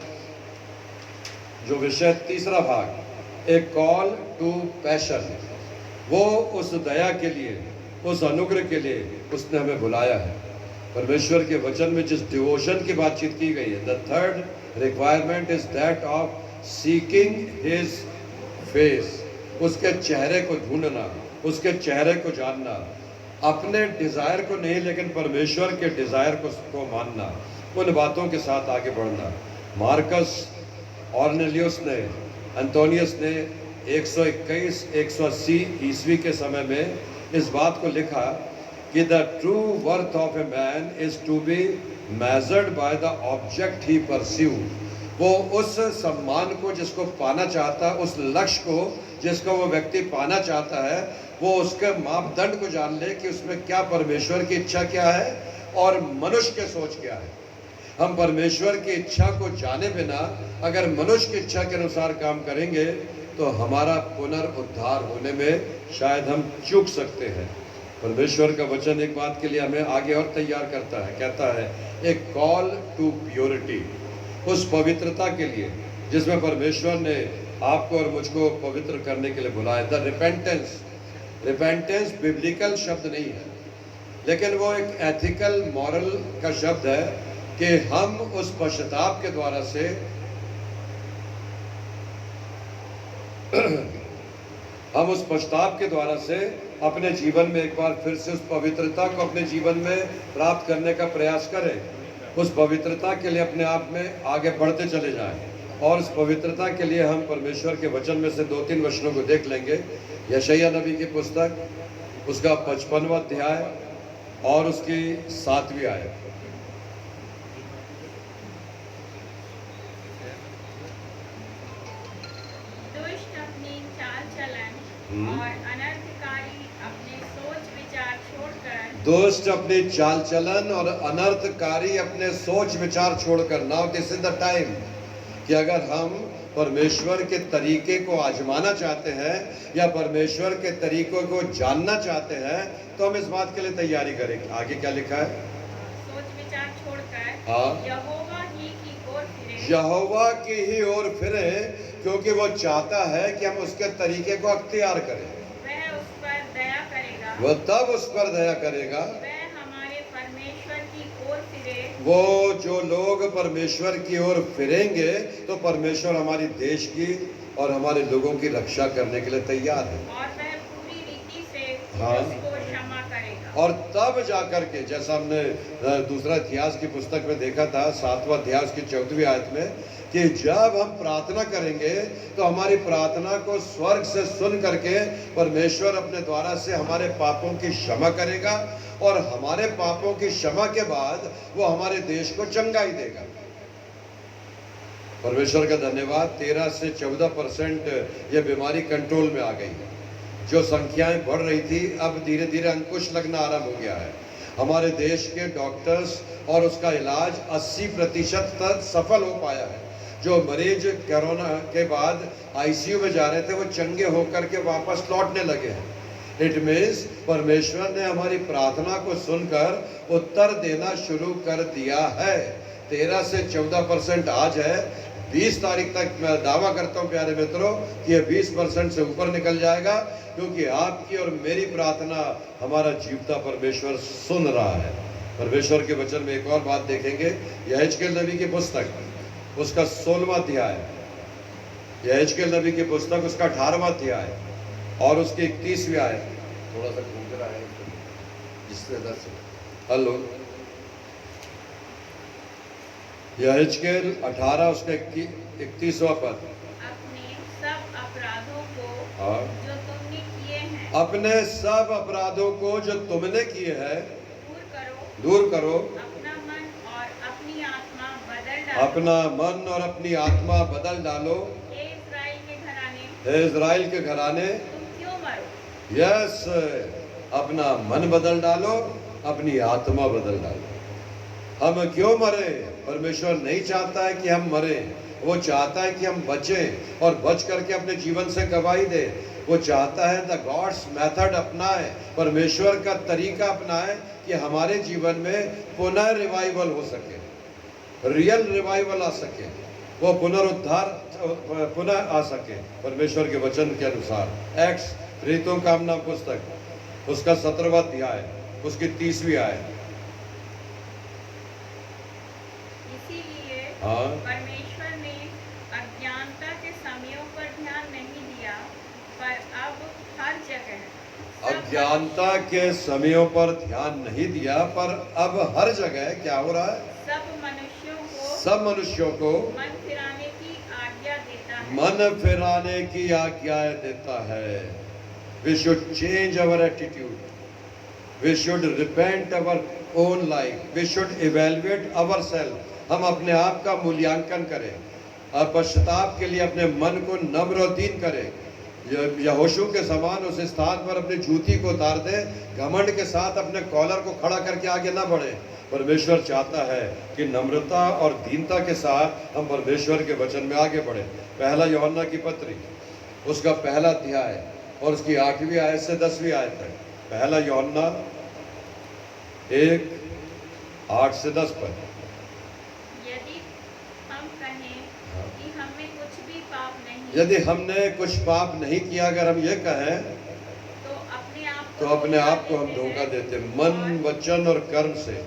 जो विषय तीसरा भाग, ए कॉल टू पैशन, वो उस दया के लिए, उस अनुग्रह के लिए उसने हमें बुलाया है। परमेश्वर के वचन में जिस डिवोशन की बातचीत की गई है, the third requirement is that of seeking his face, उसके चेहरे को ढूंढना, उसके चेहरे को जानना। अपने डिजायर को नहीं लेकिन परमेश्वर के डिजायर को मानना, उन बातों के साथ आगे बढ़ना। मार्कस ऑर्नेलियस ने, एंटोनियस ने 121-180 ईस्वी के समय में इस बात को लिखा कि the true worth of a man is to be measured by the object he pursue. वो उस सम्मान को जिसको पाना चाहता है, उस लक्ष्य को जिसको वो व्यक्ति पाना चाहता है, वो उसके मापदंड को जान ले कि उसमें क्या परमेश्वर की इच्छा क्या है और मनुष्य की सोच क्या है। हम परमेश्वर की इच्छा को जाने बिना अगर मनुष्य की इच्छा के अनुसार काम करेंगे तो हमारा पुनरुद्धार होने में शायद हम चूक सकते हैं। परमेश्वर का वचन एक बात के लिए हमें आगे और तैयार करता है, कहता है एक कॉल टू प्योरिटी, उस पवित्रता के लिए जिसमें परमेश्वर ने आपको और मुझको पवित्र करने के लिए बुलाया। द रिपेंटेंस, रिपेंटेंस बिब्लिकल शब्द नहीं है, लेकिन वो एक एथिकल मॉरल का शब्द है कि हम उस पश्चाताप के द्वारा से हम उस पश्चाताप के द्वारा से अपने जीवन में एक बार फिर से उस पवित्रता को अपने जीवन में प्राप्त करने का प्रयास करें। उस पवित्रता के लिए अपने आप में आगे बढ़ते चले जाएं और उस पवित्रता के लिए हम परमेश्वर के वचन में से 2-3 वचनों को देख लेंगे। यशायाह नबी की पुस्तक, उसका 55वां अध्याय और उसकी 7वीं आयत। दुष्ट अपनी चाल चलन और अनर्थकारी अपने सोच विचार छोड़कर दुष्ट अपनी चाल चलन और अनर्थकारी अपने सोच विचार छोड़कर, now this is the time कि अगर हम परमेश्वर के तरीके को आजमाना चाहते हैं या परमेश्वर के तरीकों को जानना चाहते हैं तो हम इस बात के लिए तैयारी करें। आगे क्या लिखा है? सोच विचार छोड़कर हाँ। यहोवा ही की ओर फिरे, यहोवा की ही ओर फिरे, क्योंकि वो चाहता है कि हम उसके तरीके को अख्तियार करें। वह उस पर दया करेगा, वह तब उस पर दया करेगा। वह हमारे परमेश्वर की ओर फिरे, वो जो लोग परमेश्वर की ओर फिरेंगे तो परमेश्वर हमारी देश की और हमारे लोगों की रक्षा करने के लिए तैयार है। और वह पूरी रीति से हाँ। उसको क्षमा करेगा। और तब जाकर के, जैसा हमने दूसरा इतिहास की पुस्तक में देखा था 7वां अध्याय की 14वीं आयत में, कि जब हम प्रार्थना करेंगे तो हमारी प्रार्थना को स्वर्ग से सुन करके परमेश्वर अपने द्वारा से हमारे पापों की क्षमा करेगा और हमारे पापों की क्षमा के बाद वो हमारे देश को चंगाई देगा। परमेश्वर का धन्यवाद, 13 से 14% ये बीमारी कंट्रोल में आ गई है। जो संख्याएं बढ़ रही थी अब धीरे धीरे अंकुश लगना आरंभ हो गया है। हमारे देश के डॉक्टर्स और उसका इलाज 80% तक सफल हो पाया है। जो मरीज कोरोना के बाद आईसीयू में जा रहे थे वो चंगे होकर के वापस लौटने लगे हैं। इट मीन्स परमेश्वर ने हमारी प्रार्थना को सुनकर उत्तर देना शुरू कर दिया है। 13 से 14% आज है, 20 तारीख तक मैं दावा करता हूँ प्यारे मित्रों कि ये 20% से ऊपर निकल जाएगा, क्योंकि आपकी और मेरी प्रार्थना हमारा जीवता परमेश्वर सुन रहा है। परमेश्वर के वचन में एक और बात देखेंगे, यहेजकेल नबी की पुस्तक उसका 16वां अध्याय, यहेजकेल नबी की पुस्तक उसका 18वां अध्याय और उसकी 31वीं आयत। थोड़ा सा घूम कर आए जिससे इधर से, हेलो, यहेजकेल 18 उसका 31वां पद। अपने सब अपराधों को हाँ। जो तुमने किए हैं अपने सब अपराधों को जो तुमने किए हैं दूर करो, दूर करो, अपना मन और अपनी आत्मा बदल डालो। अपना मन और अपनी आत्मा बदल डालो। हे इस्राएल के घराने, हे इज़राइल के घराने, तुम क्यों मरो? यस, अपना मन बदल डालो, अपनी आत्मा बदल डालो। हम क्यों मरे? परमेश्वर नहीं चाहता है कि हम मरे, वो चाहता है कि हम बचें और बच करके अपने जीवन से गवाही दें। वो चाहता है द गॉड्स मेथड अपनाए, परमेश्वर का तरीका अपनाए कि हमारे जीवन में पुनः रिवाइवल हो सके, रियल रिवाइवल आ सके, वो पुनरुद्धार पुनः आ सके परमेश्वर के वचन के अनुसार। एक्ट्स, रीतों का नाम पुस्तक उसका 17वां अध्याय उसकी 30वीं आयत। इसीलिए हाँ। परमेश्वर ने अज्ञानता के समयों पर ध्यान नहीं दिया, पर अब हर जगह अज्ञानता के समयों पर ध्यान नहीं दिया, पर अब हर जगह क्या हो रहा है? सब मनुष्यों को मन फिराने की आज्ञा देता है। मन फिराने की आज्ञाएं देता है। We should change our attitude. We should repent our own life. We should evaluate ourselves. हम अपने आप का मूल्यांकन करें और पश्चाताप के लिए अपने मन को नम्र और दीन करें। यहोशू के समान उस स्थान पर अपनी जूती को उतार दे, घमंड के साथ अपने कॉलर को खड़ा करके आगे ना बढ़े। परमेश्वर चाहता है कि नम्रता और दीनता के साथ हम परमेश्वर के वचन में आगे बढ़े। पहला यूहन्ना की पत्री, उसका पहला अध्याय और उसकी 8वीं आयत से 10वीं आयत तक। पहला यूहन्ना 1:8 से 10 पर। यदि हम कहें कि हमें कुछ भी पाप नहीं, यदि हमने कुछ पाप नहीं किया, अगर हम ये कहें तो अपने आप को हम धोखा देते, मन, वचन और कर्म से।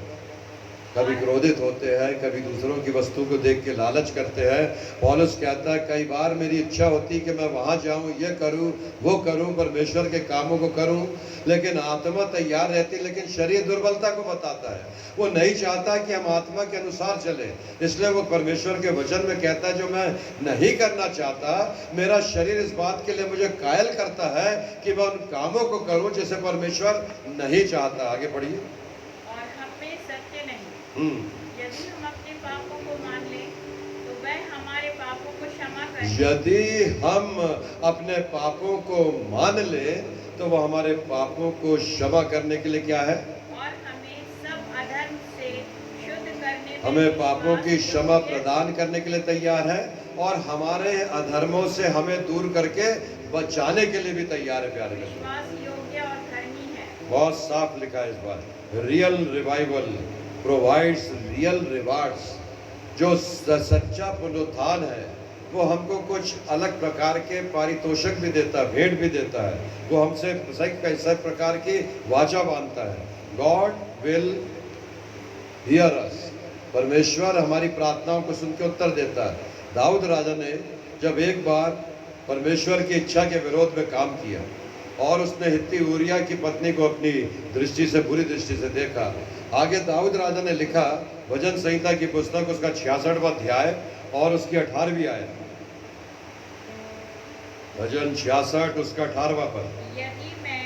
कभी क्रोधित होते हैं, कभी दूसरों की वस्तु को देख के लालच करते हैं। पौलुस कहता है कई बार मेरी इच्छा होती कि मैं वहाँ जाऊँ, ये करूँ, वो करूँ, परमेश्वर के कामों को करूँ, लेकिन आत्मा तैयार रहती, लेकिन शरीर दुर्बलता को बताता है। वो नहीं चाहता कि हम आत्मा के अनुसार चले, इसलिए वो परमेश्वर के वचन में कहता है जो मैं नहीं करना चाहता, मेरा शरीर इस बात के लिए मुझे कायल करता है कि मैं उन कामों को करूँ जिसे परमेश्वर नहीं चाहता। आगे बढ़िए। और हम में सत्य नहीं। यदि हम अपने पापों को मान लें तो वह हमारे पापों को क्षमा करे। यदि हम अपने पापों को मान ले तो वो हमारे पापों को क्षमा करने के लिए क्या है? और हमें सब अधर्म से शुद्ध करने में हमें पापों की क्षमा प्रदान करने के लिए तैयार है और हमारे अधर्मों से हमें दूर करके बचाने के लिए भी तैयार है। प्यारे मित्रों, विश्वास योग्य और धर्मी है। बहुत साफ लिखा है इस बार। Real revival provides real rewards. जो सच्चा पुनरुत्थान है वो हमको कुछ अलग प्रकार के पारितोषिक भी देता है, भेंट भी देता है। वो हमसे सही प्रकार की वाचा बांधता है। गॉड विल हियर अस। परमेश्वर हमारी प्रार्थनाओं को सुन के उत्तर देता है। दाऊद राजा ने जब एक बार परमेश्वर की इच्छा के विरोध में काम किया और उसने हित्ती ऊरिया की पत्नी को अपनी दृष्टि से, बुरी दृष्टि से देखा, आगे दाऊद राजा ने लिखा भजन संहिता की पुस्तक, उसका 66वां अध्याय और उसकी 18वीं आयत। भजन 66 उसका 18वां पद। यदि मैं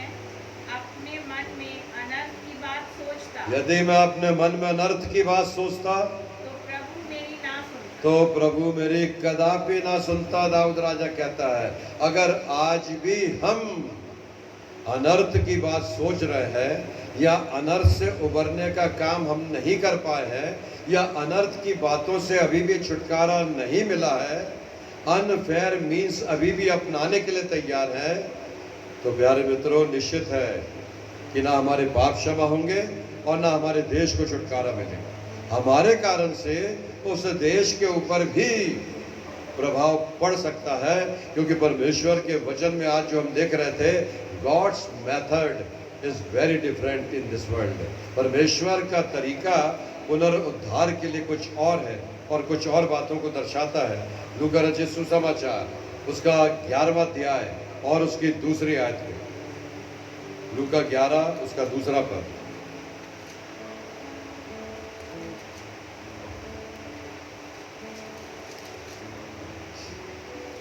अपने मन में अनर्थ की बात सोचता, यदि मैं अपने मन में अनर्थ की बात सोचता तो प्रभु मेरी ना सुनता। तो प्रभु मेरी कदापि ना सुनता। दाऊद राजा कहता है अगर आज भी हम अनर्थ की बात सोच रहे हैं या अनर्थ से उबरने का काम हम नहीं कर पाए हैं या अनर्थ की बातों से अभी भी छुटकारा नहीं मिला है, अनफेयर मीन्स अभी भी अपनाने के लिए तैयार है, तो प्यारे मित्रों निश्चित है कि ना हमारे पाप क्षमा होंगे और ना हमारे देश को छुटकारा मिलेगा। हमारे कारण से उस देश के ऊपर भी प्रभाव पड़ सकता है, क्योंकि परमेश्वर के वचन में आज जो हम देख रहे थे, God's method is very different in this world. परमेश्वर का तरीका पुनरुद्धार के लिए कुछ और है और कुछ और बातों को दर्शाता है। लूका रचित सुसमाचार उसका 11वां अध्याय और उसकी 2री आयत में, लूका 11 उसका 2रा पद।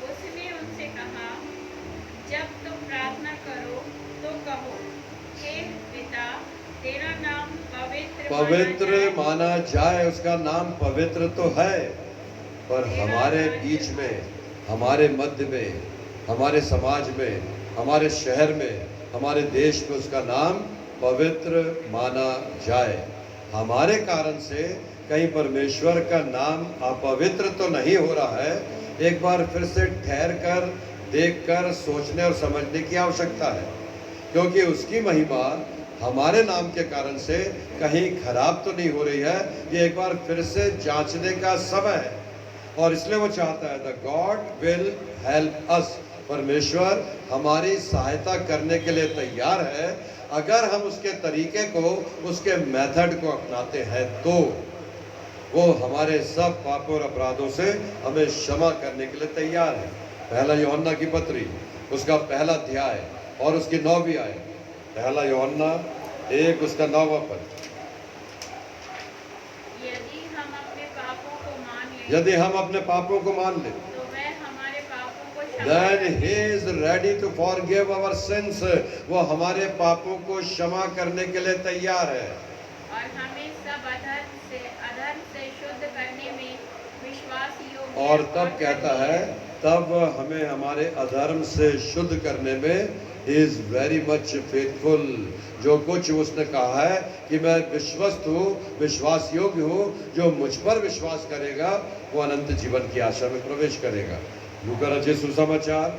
उसने उनसे कहा, जब तुम प्रार्थना करो तो कहो, हे पिता, तेरा नाम पवित्र माना जाए। उसका नाम पवित्र तो है, पर हमारे बीच में, हमारे मध्य में, हमारे समाज में, हमारे शहर में, हमारे देश में उसका नाम पवित्र माना जाए। हमारे कारण से कहीं परमेश्वर का नाम अपवित्र तो नहीं हो रहा है। एक बार फिर से ठहर कर, देख कर, सोचने और समझने की आवश्यकता है, क्योंकि उसकी महिमा हमारे नाम के कारण से कहीं खराब तो नहीं हो रही है। ये एक बार फिर से जांचने का समय है और इसलिए वो चाहता है the God will help us. परमेश्वर हमारी सहायता करने के लिए तैयार है अगर हम उसके तरीके को, उसके मेथड को अपनाते हैं तो वो हमारे सब पापों और अपराधों से हमें क्षमा करने के लिए तैयार है। पहला यूहन्ना की पत्री उसका पहला अध्याय और उसकी 9वीं आयत। पहला यूहन्ना 1 उसका 9वां पद। यदि हम अपने पापों को मान लें यदि हम अपने पापों को मान लें, तो वह हमारे पापों को क्षमा then कर he is ready to forgive our sins। वो हमारे पापों को क्षमा करने के लिए तैयार है और हमें सब अधर्म से शुद्ध करने में विश्वास योग्य और तब कहता है, तब हमें हमारे अधर्म से शुद्ध करने में इज वेरी मच फेथफुल। जो कुछ उसने कहा है कि मैं विश्वस्त हूँ, विश्वास योग्य हूँ, जो मुझ पर विश्वास करेगा वो अनंत जीवन की आशा में प्रवेश करेगा। लूका रचित सुसमाचार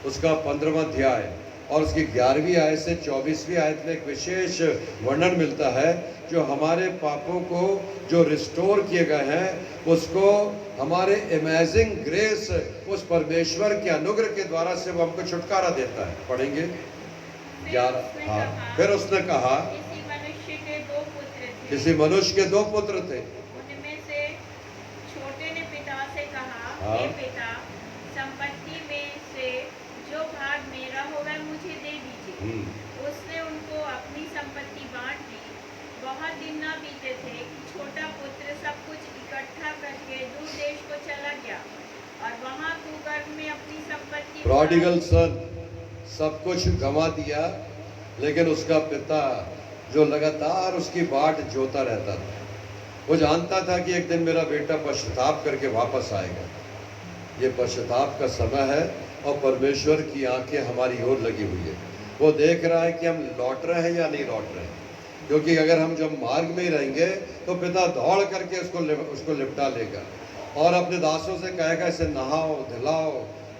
उसका 15वां अध्याय और उसकी 11वीं आयत से 24वीं आयत में एक विशेष वर्णन मिलता है, जो हमारे पापों को जो रिस्टोर किए गए हैं उसको हमारे अमेजिंग ग्रेस, उस परमेश्वर के अनुग्रह के द्वारा से वो हमको छुटकारा देता है। पढ़ेंगे 11। हाँ, फिर उसने कहा, किसी मनुष्य के दो पुत्र थे। किसी मनुष्य के 2 पुत्र थे। उनमें से छोटे ने पिता से कहा, हाँ। हे पिता, संपत्ति में से जो भाग मेरा हो वह मुझे दे दीजिए। उसने उनको अपनी संपत्ति बांट दी। बहुत दिन न बीते थे कि छोटा पुत्र सब कुछ इकट्ठा करके दूर देश को चला गया और वहां कुकर्म में अपनी संपत्ति प्रोडिगल सन सब कुछ गंवा दिया, लेकिन उसका पिता जो लगातार उसकी बाट जोता रहता था, वो जानता था कि एक दिन मेरा बेटा पश्चाताप करके वापस आएगा। ये पश्चाताप का समय है और परमेश्वर की आंखें हमारी ओर लगी हुई है। वो देख रहा है कि हम लौट रहे हैं या नहीं लौट रहे हैं, क्योंकि अगर हम जब मार्ग में ही रहेंगे तो पिता दौड़ करके उसको लिपटा लेगा और अपने दासों से कहेगा, इसे नहाओ धुलाओ,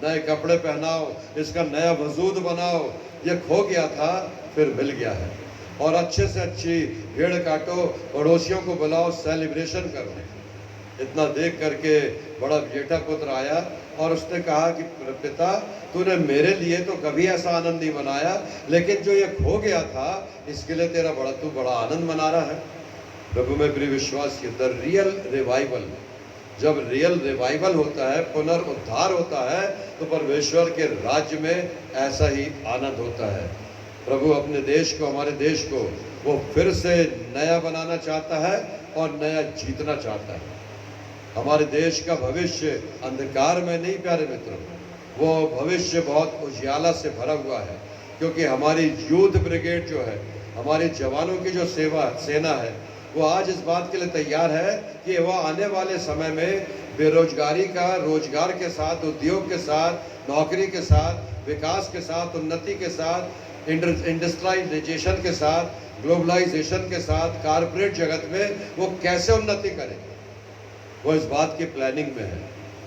नए कपड़े पहनाओ, इसका नया वजूद बनाओ। ये खो गया था, फिर मिल गया है, और अच्छे से अच्छी भेड़ काटो, पड़ोसियों को बुलाओ, सेलिब्रेशन करो। इतना देख करके बड़ा बेटा पुत्र आया और उसने कहा कि पिता, तूने मेरे लिए तो कभी ऐसा आनंद नहीं मनाया, लेकिन जो ये खो गया था इसके लिए तू बड़ा आनंद मना रहा है। प्रभु में प्रिय विश्वास, द रियल रिवाइवल, जब रियल रिवाइवल होता है, पुनरुद्धार होता है, तो परमेश्वर के राज्य में ऐसा ही आनंद होता है। प्रभु अपने देश को, हमारे देश को वो फिर से नया बनाना चाहता है और नया जीतना चाहता है। हमारे देश का भविष्य अंधकार में नहीं प्यारे मित्रों, वो भविष्य बहुत उजियाला से भरा हुआ है, क्योंकि हमारी यूथ ब्रिगेड जो है, हमारे जवानों की जो सेना है, वो आज इस बात के लिए तैयार है कि वह आने वाले समय में बेरोजगारी का रोजगार के साथ, उद्योग के साथ, नौकरी के साथ, विकास के साथ, उन्नति के साथ, इंडस्ट्रियलाइजेशन के साथ, ग्लोबलाइजेशन के साथ, कारपोरेट जगत में वो कैसे उन्नति करें, वो इस बात की प्लानिंग में है।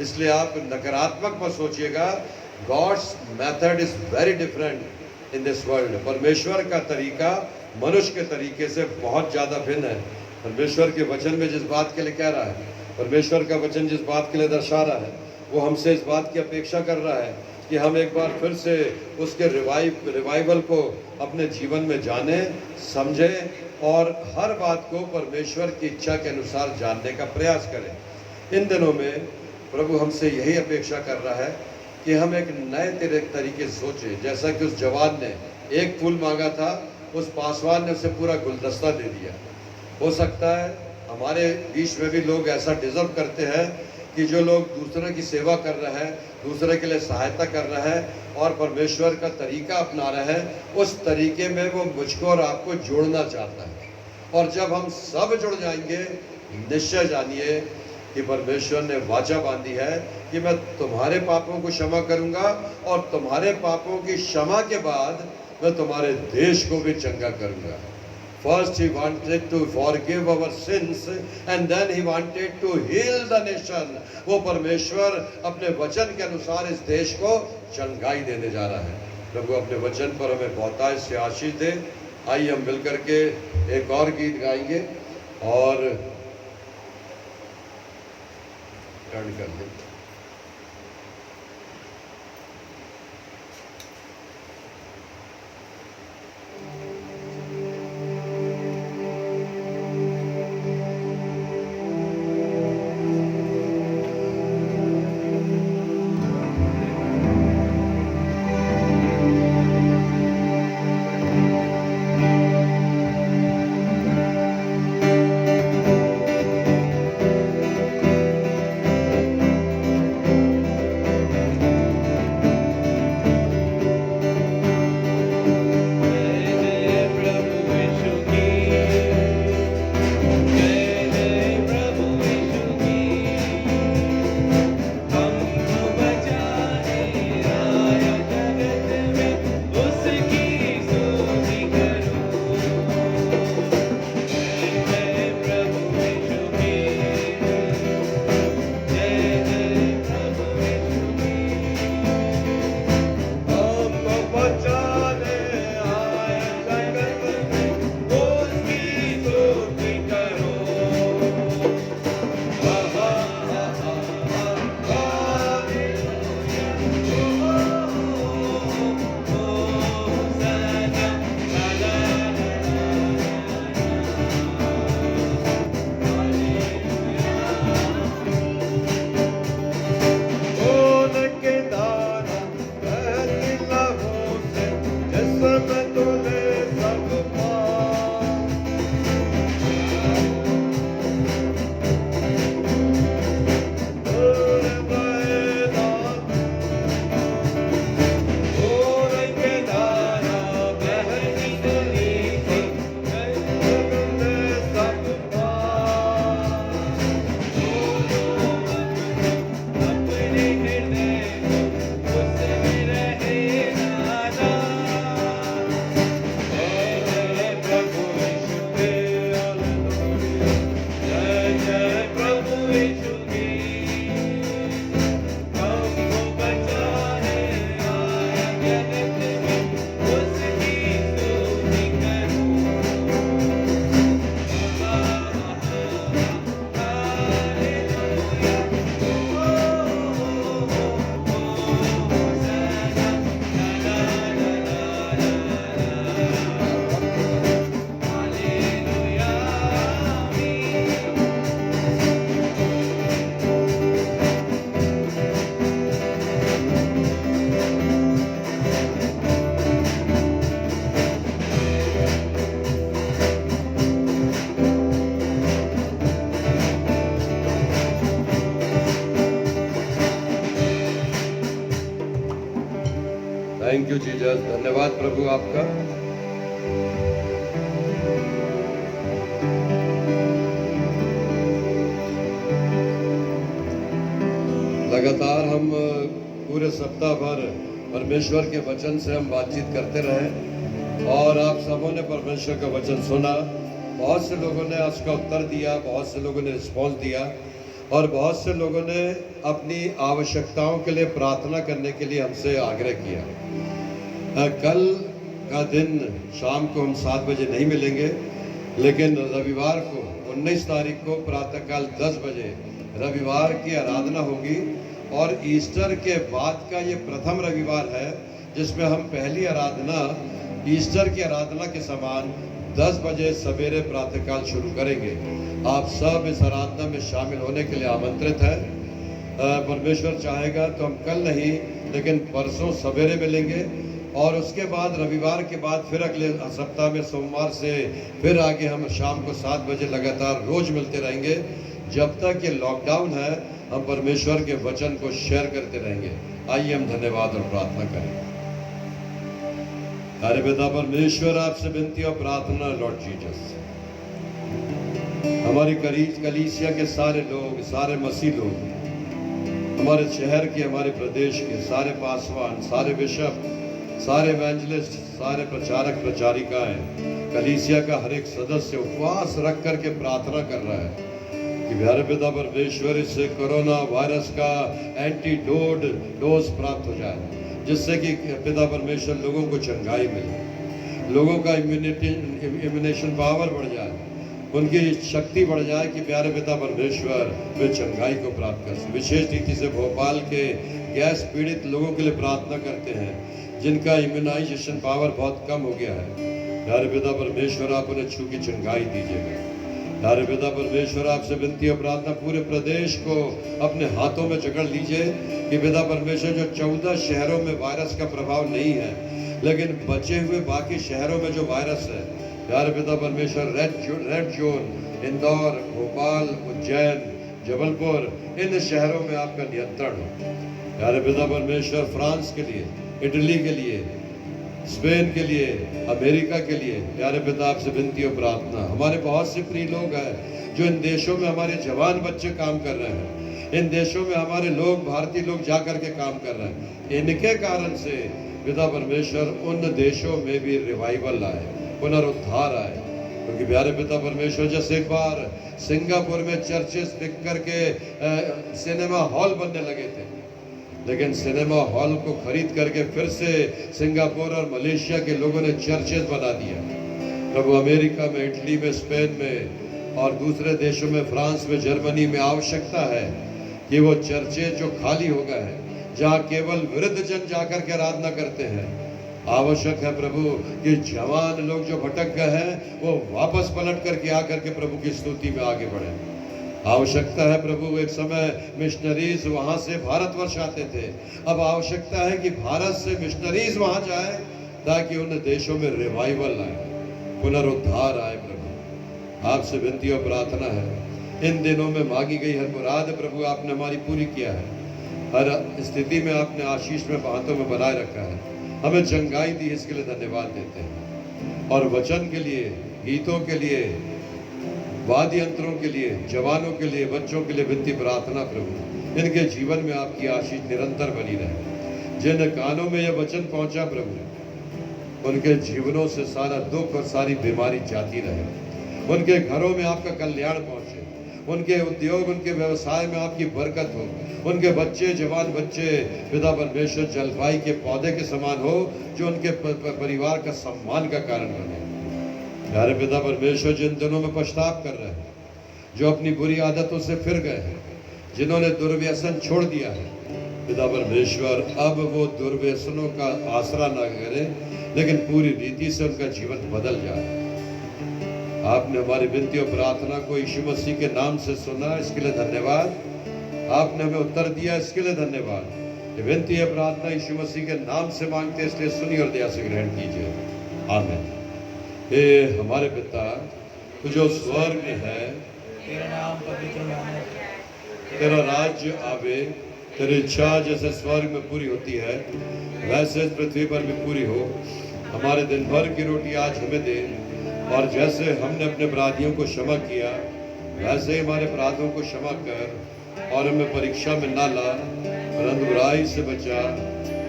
इसलिए आप नकारात्मक मत सोचिएगा। God's method is very different in this world. परमेश्वर का तरीका मनुष्य के तरीके से बहुत ज़्यादा भिन्न है। परमेश्वर के वचन में जिस बात के लिए कह रहा है, परमेश्वर का वचन जिस बात के लिए दर्शा रहा है, वो हमसे इस बात की अपेक्षा कर रहा है कि हम एक बार फिर से उसके रिवाइवल को अपने जीवन में जाने, समझें और हर बात को परमेश्वर की इच्छा के अनुसार जानने का प्रयास करें। इन दिनों में प्रभु हमसे यही अपेक्षा कर रहा है कि हम एक नए तरीके से सोचें। जैसा कि उस जवान ने एक फूल मांगा था, उस पासवान ने उसे पूरा गुलदस्ता दे दिया। हो सकता है हमारे बीच में भी लोग ऐसा डिजर्व करते हैं कि जो लोग दूसरे की सेवा कर रहे हैं, दूसरे के लिए सहायता कर रहे हैं और परमेश्वर का तरीका अपना रहे हैं, उस तरीके में वो मुझको और आपको जोड़ना चाहता है। और जब हम सब जुड़ जाएंगे, निश्चय जानिए कि परमेश्वर ने वाचा बांधी है कि मैं तुम्हारे पापों को क्षमा करूंगा और तुम्हारे पापों की क्षमा के बाद मैं तुम्हारे देश को भी चंगा करूंगा। First he wanted to forgive our sins and then he wanted to heal the nation। वो परमेश्वर अपने वचन के अनुसार इस देश को चंगाई देने जा रहा है। प्रभु अपने वचन पर हमें बहुतायत से आशीष दे। आइए हम मिलकर के एक और गीत गाएंगे और टर्न कर दें। यू जीसस, धन्यवाद प्रभु आपका। लगातार हम पूरे सप्ताह भर परमेश्वर के वचन से हम बातचीत करते रहे और आप सबों ने परमेश्वर का वचन सुना। बहुत से लोगों ने उसका उत्तर दिया, बहुत से लोगों ने रिस्पॉन्स दिया और बहुत से लोगों ने अपनी आवश्यकताओं के लिए प्रार्थना करने के लिए हमसे आग्रह किया। कल का दिन शाम को हम 7 बजे नहीं मिलेंगे, लेकिन रविवार को 19 तारीख को प्रातःकाल 10 बजे रविवार की आराधना होगी और ईस्टर के बाद का ये प्रथम रविवार है जिसमें हम पहली आराधना ईस्टर की आराधना के समान 10 बजे सवेरे प्रातःकाल शुरू करेंगे। आप सब इस आराधना में शामिल होने के लिए आमंत्रित हैं। परमेश्वर चाहेगा तो हम कल नहीं लेकिन परसों सवेरे मिलेंगे और उसके बाद रविवार के बाद फिर अगले सप्ताह में सोमवार से फिर आगे हम शाम को 7 बजे लगातार रोज मिलते रहेंगे। जब तक ये लॉकडाउन है हम परमेश्वर के वचन को शेयर करते रहेंगे। आइए हम धन्यवाद और प्रार्थना करें। हमारे पिता परमेश्वर, आपसे विनती और प्रार्थना लॉर्ड जीसस, हमारी कलीसिया के सारे लोग, सारे मसीह लोग, हमारे शहर के, हमारे प्रदेश के सारे पासवान, सारे बिशप, सारे एवेंजलिस्ट, सारे प्रचारक प्रचारिकाएं, कलीसिया का हर एक सदस्य उपवास रख करके प्रार्थना कर रहा है कि प्यारे पिता परमेश्वर इस कोरोना वायरस का एंटीडोट डोज प्राप्त हो जाए, जिससे कि पिता परमेश्वर लोगों को चंगाई मिले, लोगों का इम्यूनेशन पावर बढ़ जाए, उनकी शक्ति बढ़ जाए कि प्यारे पिता परमेश्वर वे चंगाई को प्राप्त कर सकें। विशेष रीति से भोपाल के गैस पीड़ित लोगों के लिए प्रार्थना करते हैं जिनका इम्यूनाइजेशन पावर बहुत कम हो गया है। प्यारे पिता परमेश्वर, आप उन्हें छू की चंगाई दीजिएगा। प्यारे पिता परमेश्वर, आपसे विनती और प्रार्थना, पूरे प्रदेश को अपने हाथों में जकड़ लीजिए कि पिता परमेश्वर जो 14 शहरों में वायरस का प्रभाव नहीं है, लेकिन बचे हुए बाकी शहरों में जो वायरस है, प्यारे पिता परमेश्वर रेड जोन, इंदौर, भोपाल, उज्जैन, जबलपुर, इन शहरों में आपका नियंत्रण हो। प्यारे पिता परमेश्वर, फ्रांस के लिए, इटली के लिए, स्पेन के लिए, अमेरिका के लिए, प्यारे पिता आपसे विनती और प्रार्थना, हमारे बहुत से प्रिय लोग हैं जो इन देशों में हमारे जवान बच्चे काम कर रहे हैं, इन देशों में हमारे लोग, भारतीय लोग जा कर के काम कर रहे हैं। इनके कारण से पिता परमेश्वर उन देशों में भी रिवाइवल आए, पुनरुद्धार आए, क्योंकि प्यारे पिता परमेश्वर, जैसे एक बार सिंगापुर में चर्चेस बिक करके सिनेमा हॉल बनने लगे थे, लेकिन सिनेमा हॉल को खरीद करके फिर से सिंगापुर और मलेशिया के लोगों ने चर्चेस बना दिया। प्रभु, अमेरिका में, इटली में, स्पेन में और दूसरे देशों में, फ्रांस में, जर्मनी में आवश्यकता है कि वो चर्चेस जो खाली हो गए हैं, जहाँ केवल वृद्ध जन जाकर के आराधना करते हैं, आवश्यक है प्रभु कि जवान लोग जो भटक गए हैं वो वापस पलट करके आकर के प्रभु की स्तुति में आगे बढ़े। आवश्यकता है प्रभु, एक समय मिशनरीज वहां से भारतवर्ष आते थे, अब आवश्यकता है कि भारत से मिशनरीज वहां जाए ताकि उन देशों में रिवाइवल आए, पुनरुद्धार आए। प्रभु, आपसे विनती और प्रार्थना है, इन दिनों में मांगी गई हर मुराद प्रभु आपने हमारी पूरी किया है, हर स्थिति में आपने आशीष में हाथों में बनाए रखा है, हमें चंगाई दी, इसके लिए धन्यवाद देते हैं। और वचन के लिए, गीतों के लिए, वाद्य यंत्रों के लिए, जवानों के लिए, बच्चों के लिए विनती प्रार्थना प्रभु, इनके जीवन में आपकी आशीष निरंतर बनी रहे। जिन कानों में यह वचन पहुंचा प्रभु, उनके जीवनों से सारा दुख और सारी बीमारी जाती रहे, उनके घरों में आपका कल्याण पहुंचे, उनके उद्योग, उनके व्यवसाय में आपकी बरकत हो, उनके बच्चे, जवान बच्चे पिता परमेश्वर जलवायु के पौधे के समान हो, जो उनके परिवार का सम्मान का कारण बने। प्यारे पिता परमेश्वर, जिन दिनों में पछताव कर रहे हैं, जो अपनी बुरी आदतों से फिर गए हैं, जिन्होंने दुर्व्यसन छोड़ दिया है, पिता परमेश्वर अब वो दुर्व्यसनों का आसरा ना करें, लेकिन पूरी रीति से उनका जीवन बदल जाए। आपने हमारी विनती और प्रार्थना को यीशु मसीह के नाम से सुना, इसके लिए धन्यवाद। आपने हमें उत्तर दिया, इसके लिए धन्यवाद। ये विनती है प्रार्थना यीशु मसीह के नाम से मांगते, इसलिए सुनी और दया से ग्रहण कीजिए, आमीन। हे हमारे पिता, तू जो स्वर्ग में है, तेरा नाम पवित्र मानो, तेरा राज्य आवे, तेरी इच्छा जैसे स्वर्ग में पूरी होती है वैसे इस पृथ्वी पर भी पूरी हो। हमारे दिन भर की रोटी आज हमें दे, और जैसे हमने अपने अपराधियों को क्षमा किया वैसे ही हमारे अपराधों को क्षमा कर, और हमें परीक्षा में ना ला परंतु बुराई से बचा,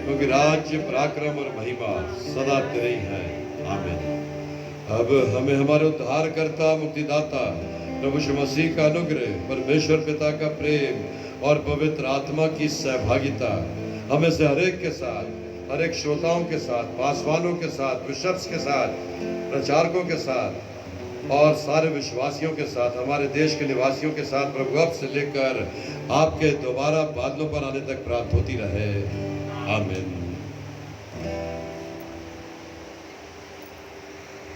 क्योंकि राज्य पराक्रम और महिमा सदा तेरे ही है। आमीन। अब हमें हमारे उद्धारकर्ता मुक्तिदाता प्रभु यीशु मसीह का अनुग्रह, परमेश्वर पिता का प्रेम और पवित्र आत्मा की सहभागिता हमें से हरेक के साथ, हरेक श्रोताओं के साथ, पासवानों के साथ, बिशप्स के साथ, प्रचारकों के साथ और सारे विश्वासियों के साथ, हमारे देश के निवासियों के साथ प्रभु अब से लेकर आपके दोबारा बादलों पर आने तक प्राप्त होती रहे। आमीन।